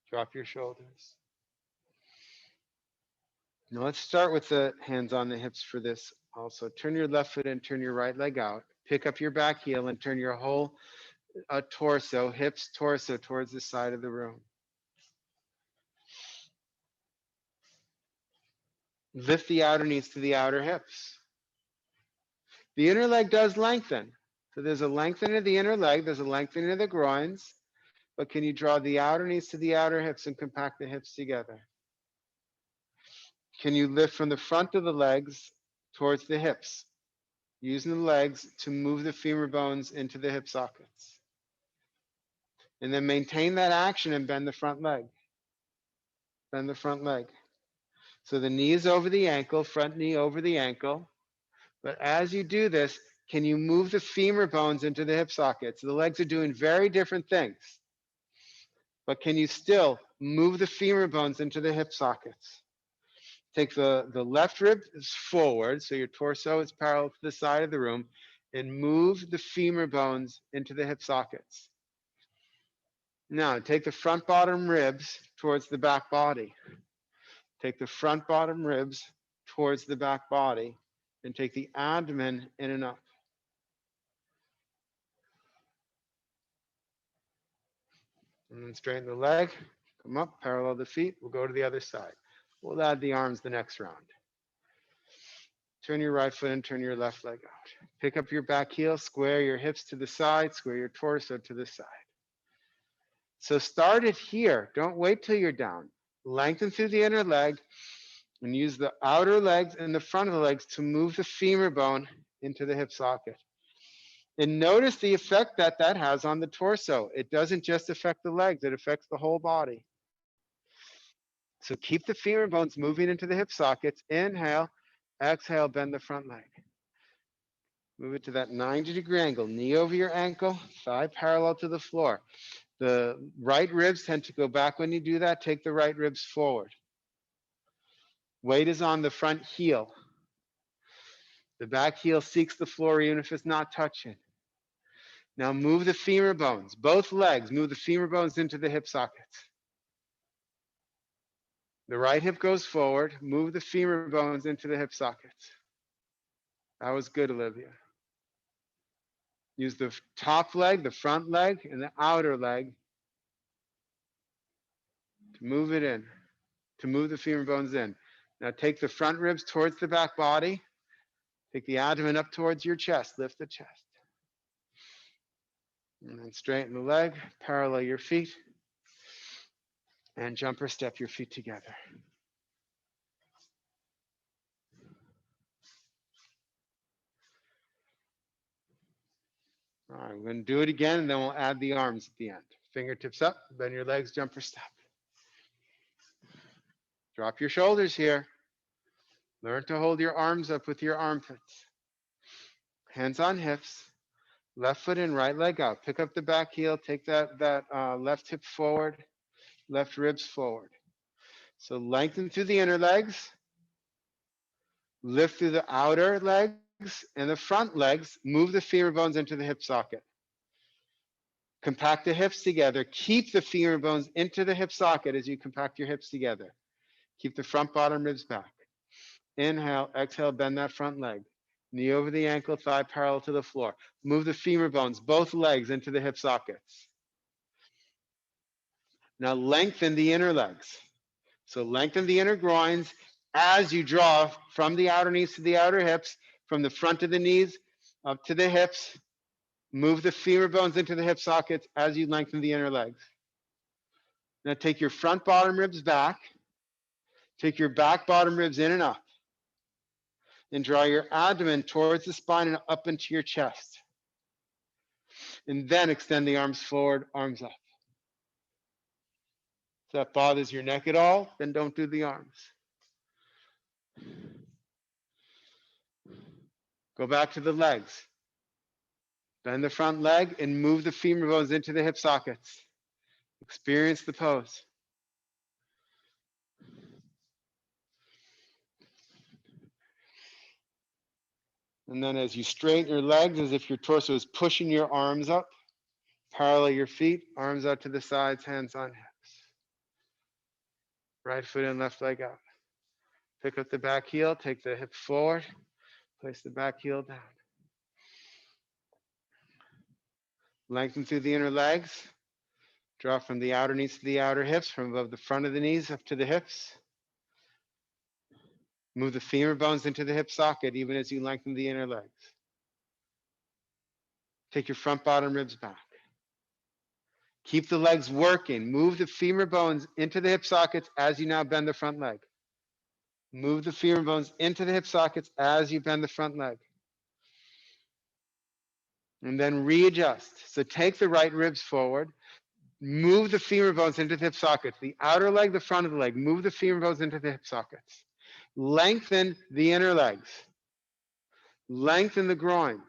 Drop your shoulders. Now let's start with the hands on the hips for this also. Turn your left foot in, turn your right leg out. Pick up your back heel and turn your whole torso, hips, torso towards the side of the room. Lift the outer knees to the outer hips. The inner leg does lengthen. So there's a lengthening of the inner leg, there's a lengthening of the groins, but can you draw the outer knees to the outer hips and compact the hips together? Can you lift from the front of the legs towards the hips, using the legs to move the femur bones into the hip sockets? And then maintain that action and bend the front leg. Bend the front leg. So the knee is over the ankle, front knee over the ankle. But as you do this, can you move the femur bones into the hip sockets? The legs are doing very different things. But can you still move the femur bones into the hip sockets? Take the left rib forward, so your torso is parallel to the side of the room, and move the femur bones into the hip sockets. Now, take the front bottom ribs towards the back body. Take the front bottom ribs towards the back body, and take the abdomen in and up. And then straighten the leg, come up, parallel the feet. We'll go to the other side. We'll add the arms the next round. Turn your right foot in, turn your left leg out. Pick up your back heel, square your hips to the side, square your torso to the side. So start it here. Don't wait till you're down. Lengthen through the inner leg and use the outer legs and the front of the legs to move the femur bone into the hip socket. And notice the effect that that has on the torso. It doesn't just affect the legs, it affects the whole body. So keep the femur bones moving into the hip sockets. Inhale, exhale, bend the front leg. Move it to that 90-degree angle, knee over your ankle, thigh parallel to the floor. The right ribs tend to go back when you do that. Take the right ribs forward. Weight is on the front heel. The back heel seeks the floor even if it's not touching. Now move the femur bones, both legs, move the femur bones into the hip sockets. The right hip goes forward, move the femur bones into the hip sockets. That was good, Olivia. Use the top leg, the front leg, and the outer leg to move it in, to move the femur bones in. Now take the front ribs towards the back body. Take the abdomen up towards your chest, lift the chest. And then straighten the leg, parallel your feet, and jump or step your feet together. All right, we're going to do it again, and then we'll add the arms at the end. Fingertips up, bend your legs, jump or step. Drop your shoulders here. Learn to hold your arms up with your armpits. Hands on hips. Left foot in, right leg out. Pick up the back heel, take that left hip forward, left ribs forward. So lengthen through the inner legs. Lift through the outer legs and the front legs. Move the femur bones into the hip socket. Compact the hips together. Keep the femur bones into the hip socket as you compact your hips together. Keep the front bottom ribs back. Inhale, exhale, bend that front leg. Knee over the ankle, thigh parallel to the floor. Move the femur bones, both legs into the hip sockets. Now lengthen the inner legs. So lengthen the inner groins as you draw from the outer knees to the outer hips, from the front of the knees up to the hips. Move the femur bones into the hip sockets as you lengthen the inner legs. Now take your front bottom ribs back. Take your back bottom ribs in and up. And draw your abdomen towards the spine and up into your chest. And then extend the arms forward, arms up. If that bothers your neck at all, then don't do the arms. Go back to the legs. Bend the front leg and move the femur bones into the hip sockets. Experience the pose. And then as you straighten your legs, as if your torso is pushing your arms up, parallel your feet, arms out to the sides, hands on hips. Right foot in, left leg out. Pick up the back heel, take the hip forward, place the back heel down. Lengthen through the inner legs. Draw from the outer knees to the outer hips, from above the front of the knees up to the hips. Move the femur bones into the hip socket, even as you lengthen the inner legs. Take your front bottom ribs back. Keep the legs working. Move the femur bones into the hip sockets as you now bend the front leg. Move the femur bones into the hip sockets as you bend the front leg. And then readjust. So take the right ribs forward. Move the femur bones into the hip sockets. The outer leg, the front of the leg. Move the femur bones into the hip sockets. Lengthen the inner legs. Lengthen the groins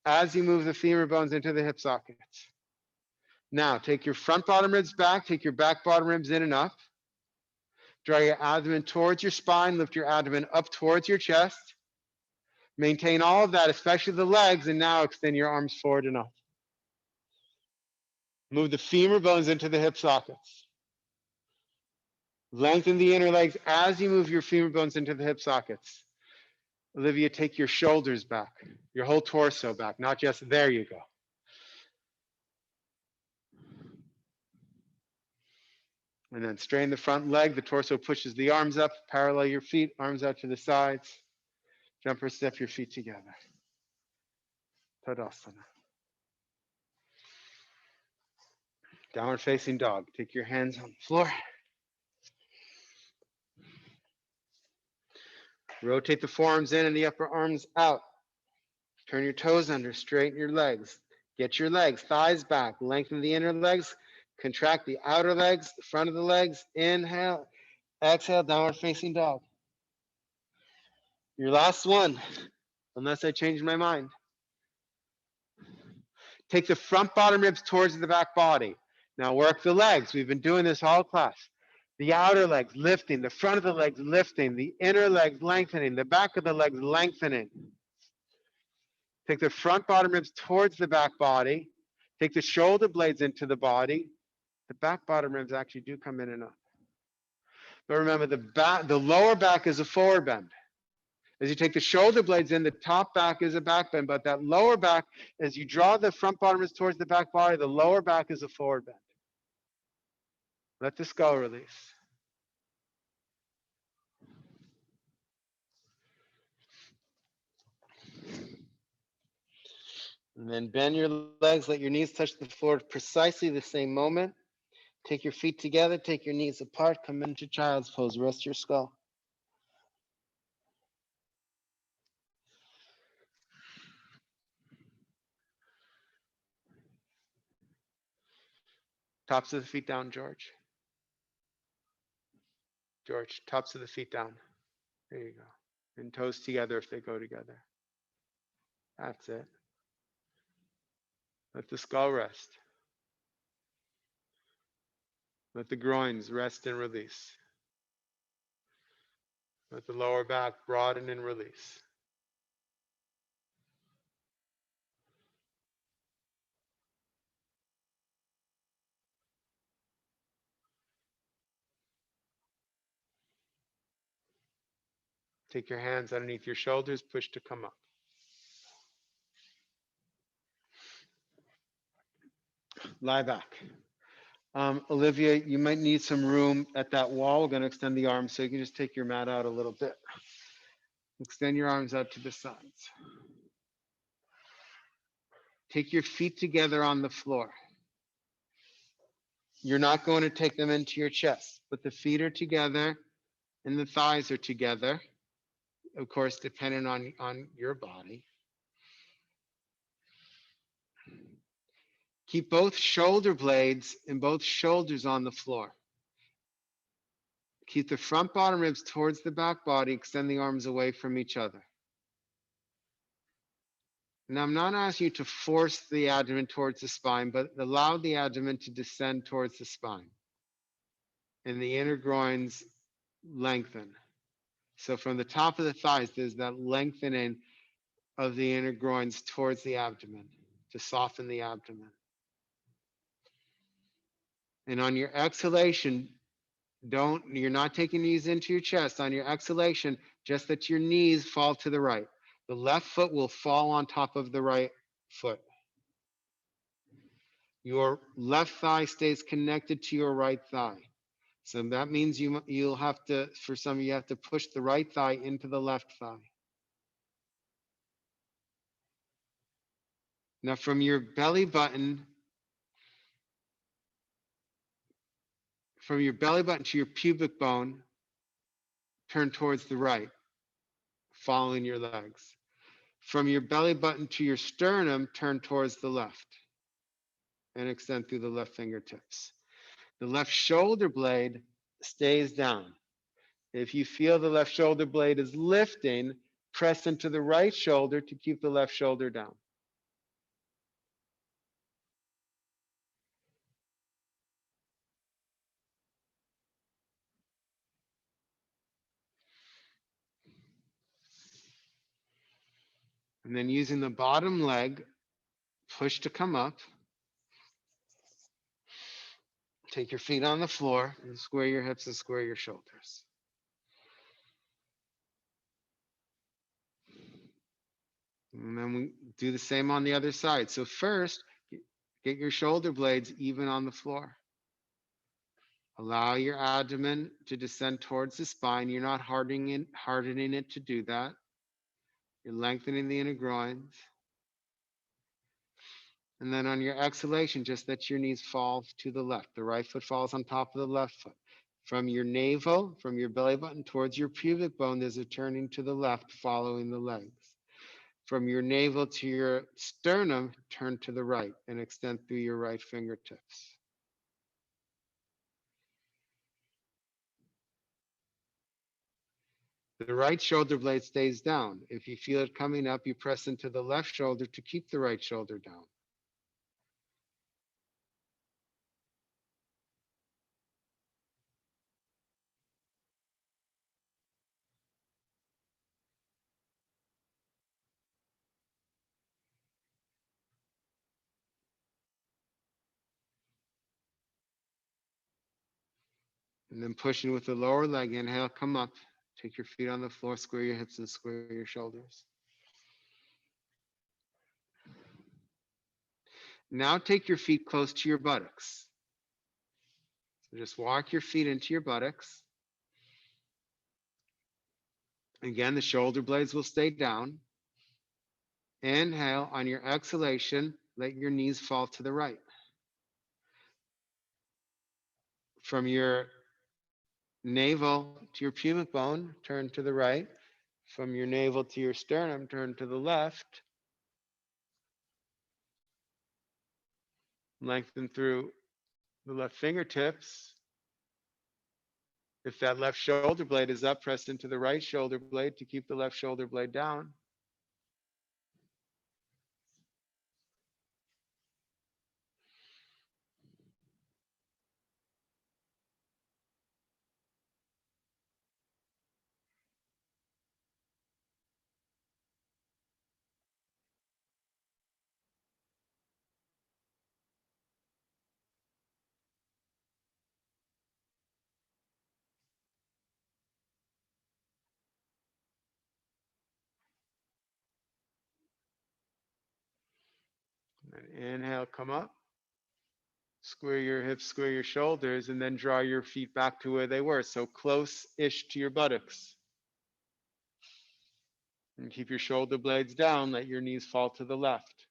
as you move the femur bones into the hip sockets. Now, take your front bottom ribs back. Take your back bottom ribs in and up. Draw your abdomen towards your spine. Lift your abdomen up towards your chest. Maintain all of that, especially the legs, and now extend your arms forward and up. Move the femur bones into the hip sockets. Lengthen the inner legs as you move your femur bones into the hip sockets. Olivia, take your shoulders back, your whole torso back, not just, there you go. And then straighten the front leg, the torso pushes the arms up, parallel your feet, arms out to the sides. Jump or step your feet together. Tadasana. Downward facing dog. Take your hands on the floor. Rotate the forearms in and the upper arms out. Turn your toes under, straighten your legs. Get your legs, thighs back, lengthen the inner legs, contract the outer legs, the front of the legs. Inhale, exhale, downward facing dog. Your last one, unless I change my mind. Take the front bottom ribs towards the back body. Now work the legs. We've been doing this all class. The outer legs lifting, the front of the legs lifting, the inner legs lengthening, the back of the legs lengthening. Take the front bottom ribs towards the back body. Take the shoulder blades into the body. The back bottom ribs actually do come in and up. But remember, the lower back is a forward bend. As you take the shoulder blades in, the top back is a back bend, but that lower back, as you draw the front bottom ribs towards the back body, the lower back is a forward bend. Let the skull release. And then bend your legs, let your knees touch the floor at precisely the same moment. Take your feet together, take your knees apart, come into child's pose, rest your skull. Tops of the feet down, George. George, tops of the feet down. There you go. And toes together if they go together. That's it. Let the skull rest. Let the groins rest and release. Let the lower back broaden and release. Take your hands underneath your shoulders, push to come up. Lie back. Olivia, you might need some room at that wall. We're going to extend the arms, so you can just take your mat out a little bit. Extend your arms out to the sides. Take your feet together on the floor. You're not going to take them into your chest, but the feet are together and the thighs are together, of course, depending on your body. Keep both shoulder blades and both shoulders on the floor. Keep the front bottom ribs towards the back body. Extend the arms away from each other. Now, I'm not asking you to force the abdomen towards the spine, but allow the abdomen to descend towards the spine. And the inner groins lengthen. So from the top of the thighs, there's that lengthening of the inner groins towards the abdomen to soften the abdomen. And on your exhalation, you're not taking knees into your chest. On your exhalation, just that your knees fall to the right. The left foot will fall on top of the right foot. Your left thigh stays connected to your right thigh. So that means you'll have to, for some of you, have to push the right thigh into the left thigh. Now from your belly button to your pubic bone, turn towards the right, following your legs. From your belly button to your sternum, turn towards the left and extend through the left fingertips. The left shoulder blade stays down. If you feel the left shoulder blade is lifting, press into the right shoulder to keep the left shoulder down. And then using the bottom leg, push to come up. Take your feet on the floor and square your hips and square your shoulders. And then we do the same on the other side. So first, get your shoulder blades even on the floor. Allow your abdomen to descend towards the spine. You're not hardening it to do that. You're lengthening the inner groins. And then on your exhalation, just let your knees fall to the left. The right foot falls on top of the left foot. From your navel, from your belly button towards your pubic bone, there's a turning to the left following the legs. From your navel to your sternum, turn to the right and extend through your right fingertips. The right shoulder blade stays down. If you feel it coming up, you press into the left shoulder to keep the right shoulder down. And then pushing with the lower leg, inhale, come up. Take your feet on the floor, square your hips and square your shoulders. Now take your feet close to your buttocks. So just walk your feet into your buttocks. Again, the shoulder blades will stay down. Inhale, on your exhalation, let your knees fall to the right. From your navel to your pubic bone, turn to the right. From your navel to your sternum, turn to the left. Lengthen through the left fingertips. If that left shoulder blade is up, press into the right shoulder blade to keep the left shoulder blade down. Inhale, come up. Square your hips, square your shoulders, and then draw your feet back to where they were. So close-ish to your buttocks. And keep your shoulder blades down. Let your knees fall to the left.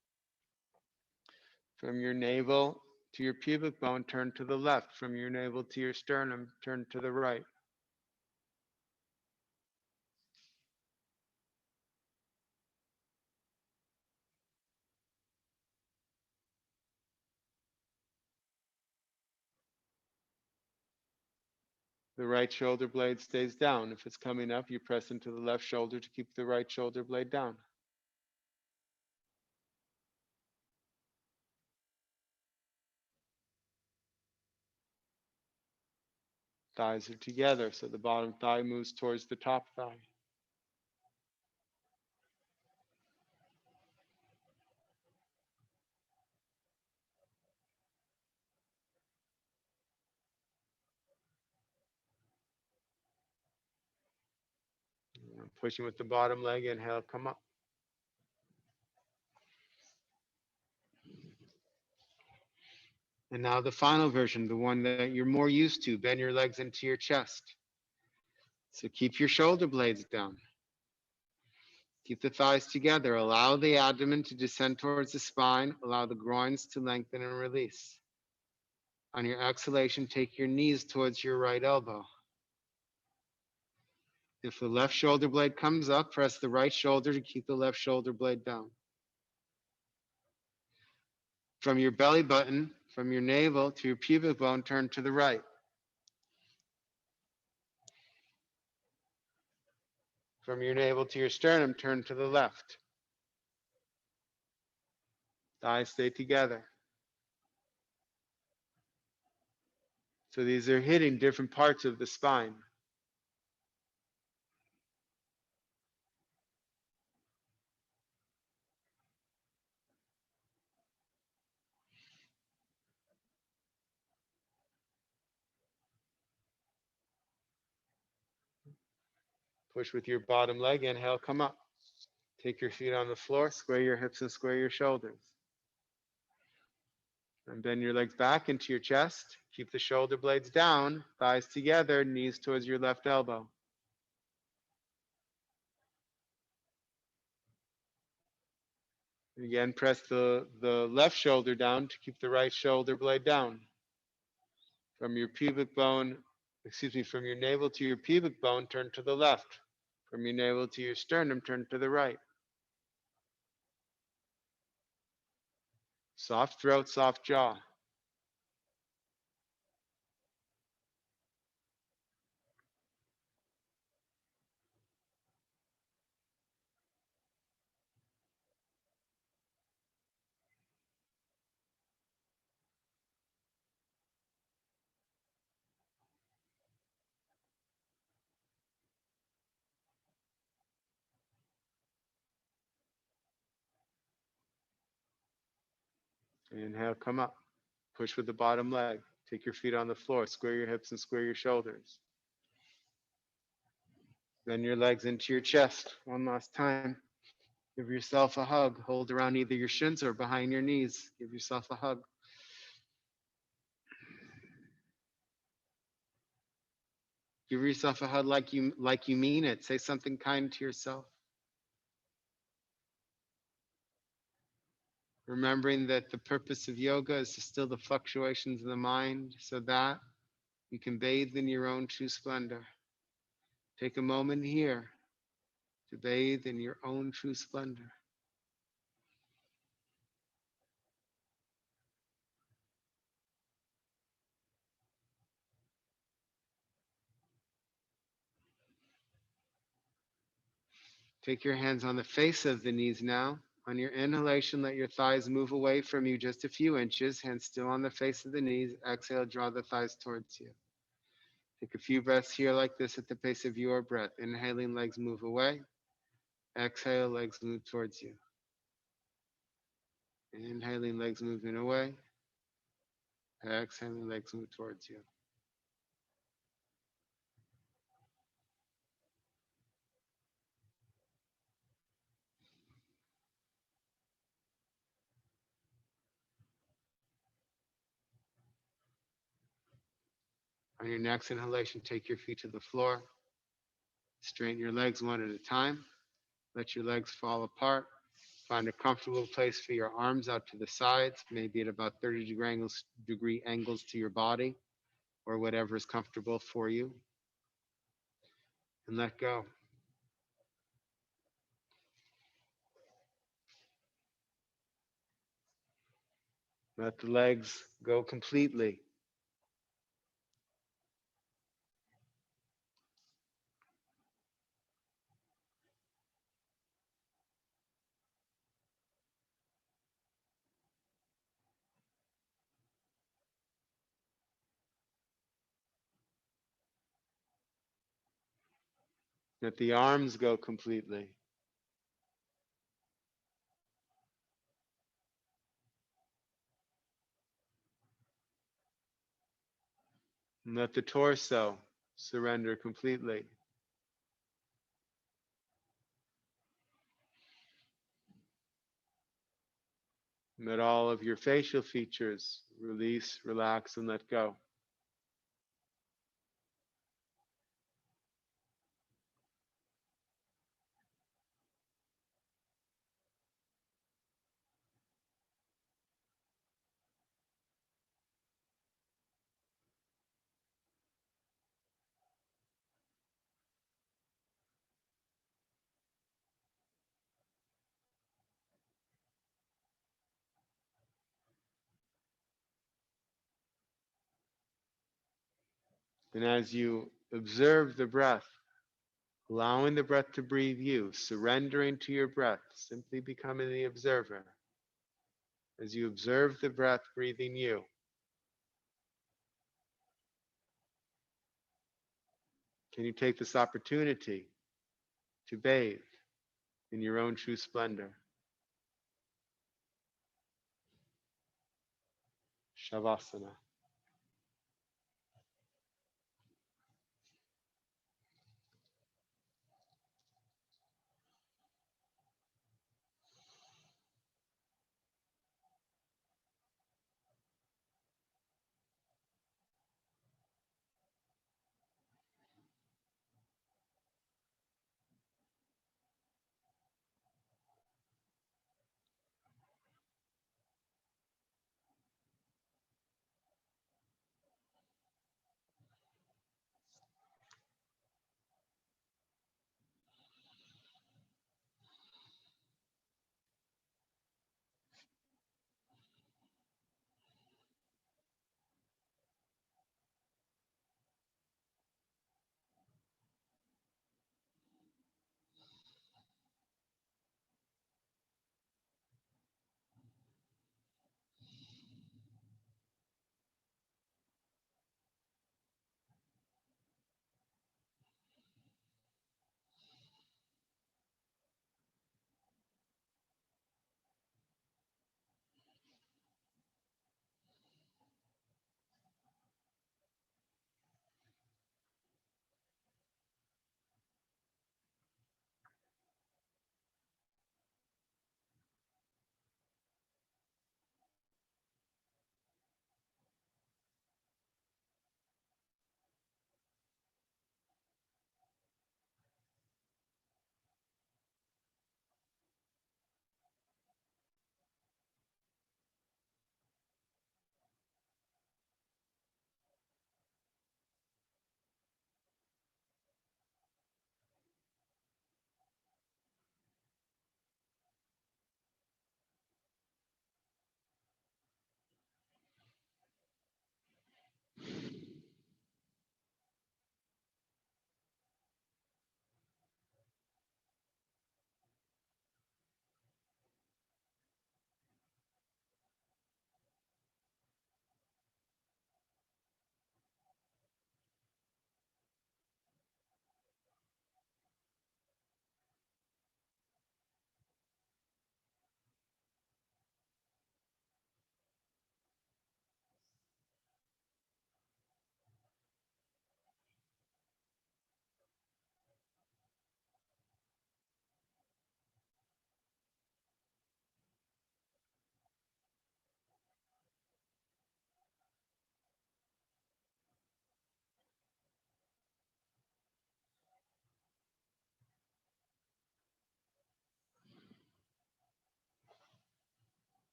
From your navel to your pubic bone, turn to the left. From your navel to your sternum, turn to the right. The right shoulder blade stays down. If it's coming up, you press into the left shoulder to keep the right shoulder blade down. Thighs are together, so the bottom thigh moves towards the top thigh. Pushing with the bottom leg, inhale, come up. And now the final version, the one that you're more used to, bend your legs into your chest. So keep your shoulder blades down. Keep the thighs together. Allow the abdomen to descend towards the spine. Allow the groins to lengthen and release. On your exhalation, take your knees towards your right elbow. If the left shoulder blade comes up, press the right shoulder to keep the left shoulder blade down. From your belly button, from your navel to your pubic bone, turn to the right. From your navel to your sternum, turn to the left. Thighs stay together. So these are hitting different parts of the spine. Push with your bottom leg. Inhale, come up. Take your feet on the floor. Square your hips and square your shoulders. And bend your legs back into your chest. Keep the shoulder blades down, thighs together, knees towards your left elbow. Again, press the left shoulder down to keep the right shoulder blade down. From your pubic bone, from your navel to your pubic bone, turn to the left. From your navel to your sternum, turn to the right. Soft throat, soft jaw. Inhale, come up. Push with the bottom leg. Take your feet on the floor. Square your hips and square your shoulders. Bend your legs into your chest. One last time. Give yourself a hug. Hold around either your shins or behind your knees. Give yourself a hug. Give yourself a hug like you mean it. Say something kind to yourself. Remembering that the purpose of yoga is to still the fluctuations of the mind so that you can bathe in your own true splendor. Take a moment here to bathe in your own true splendor. Take your hands on the face of the knees now. On your inhalation, let your thighs move away from you just a few inches, hands still on the face of the knees. Exhale, draw the thighs towards you. Take a few breaths here like this at the pace of your breath. Inhaling, legs move away. Exhale, legs move towards you. Inhaling, legs moving away. Exhaling, legs move towards you. On your next inhalation, take your feet to the floor. Straighten your legs one at a time. Let your legs fall apart. Find a comfortable place for your arms out to the sides, maybe at about 30 degree angles to your body, or whatever is comfortable for you. And let go. Let the legs go completely. Let the arms go completely. And let the torso surrender completely. Let all of your facial features release, relax, and let go. And as you observe the breath, allowing the breath to breathe you, surrendering to your breath, simply becoming the observer. As you observe the breath breathing you, can you take this opportunity to bathe in your own true splendor? Shavasana.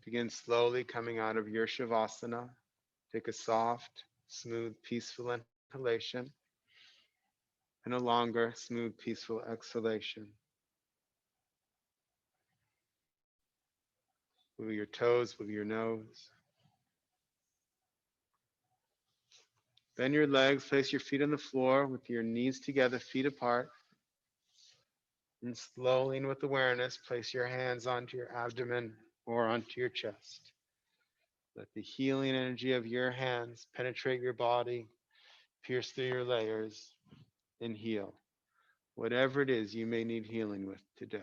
Begin slowly coming out of your Shavasana. Take a soft, smooth, peaceful inhalation and a longer, smooth, peaceful exhalation. Wiggle your toes, wiggle your nose. Bend your legs, place your feet on the floor with your knees together, feet apart. And slowly and with awareness, place your hands onto your abdomen or onto your chest. Let the healing energy of your hands penetrate your body, pierce through your layers, and heal whatever it is you may need healing with today.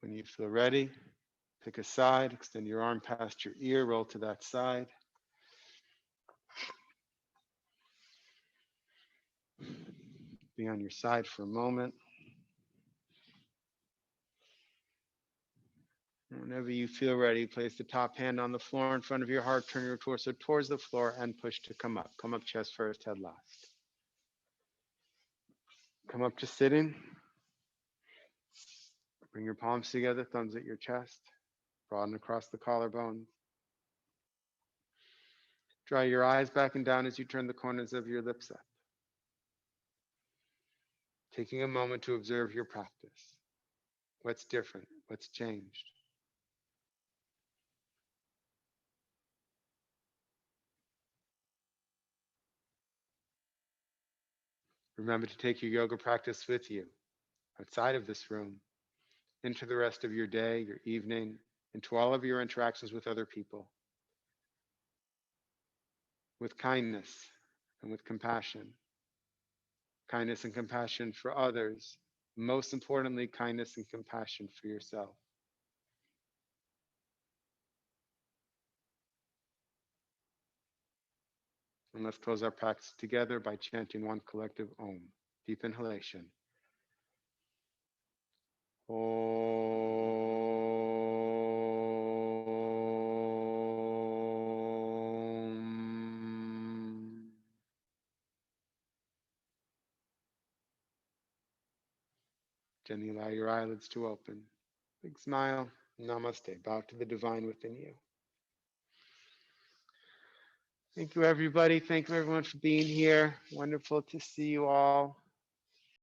When you feel ready, pick a side, extend your arm past your ear, roll to that side. Be on your side for a moment. Whenever you feel ready, place the top hand on the floor in front of your heart, turn your torso towards the floor and push to come up. Come up chest first, head last. Come up to sitting. Bring your palms together, thumbs at your chest. Broaden across the collarbone. Draw your eyes back and down as you turn the corners of your lips up. Taking a moment to observe your practice. What's different? What's changed? Remember to take your yoga practice with you outside of this room, into the rest of your day, your evening, into all of your interactions with other people, with kindness and with compassion. Kindness and compassion for others. Most importantly, kindness and compassion for yourself. And let's close our practice together by chanting one collective Om. Deep inhalation. Om. Gently allow your eyelids to open. Big smile. Namaste. Bow to the divine within you. Thank you, everybody. Thank you, everyone, for being here. Wonderful to see you all.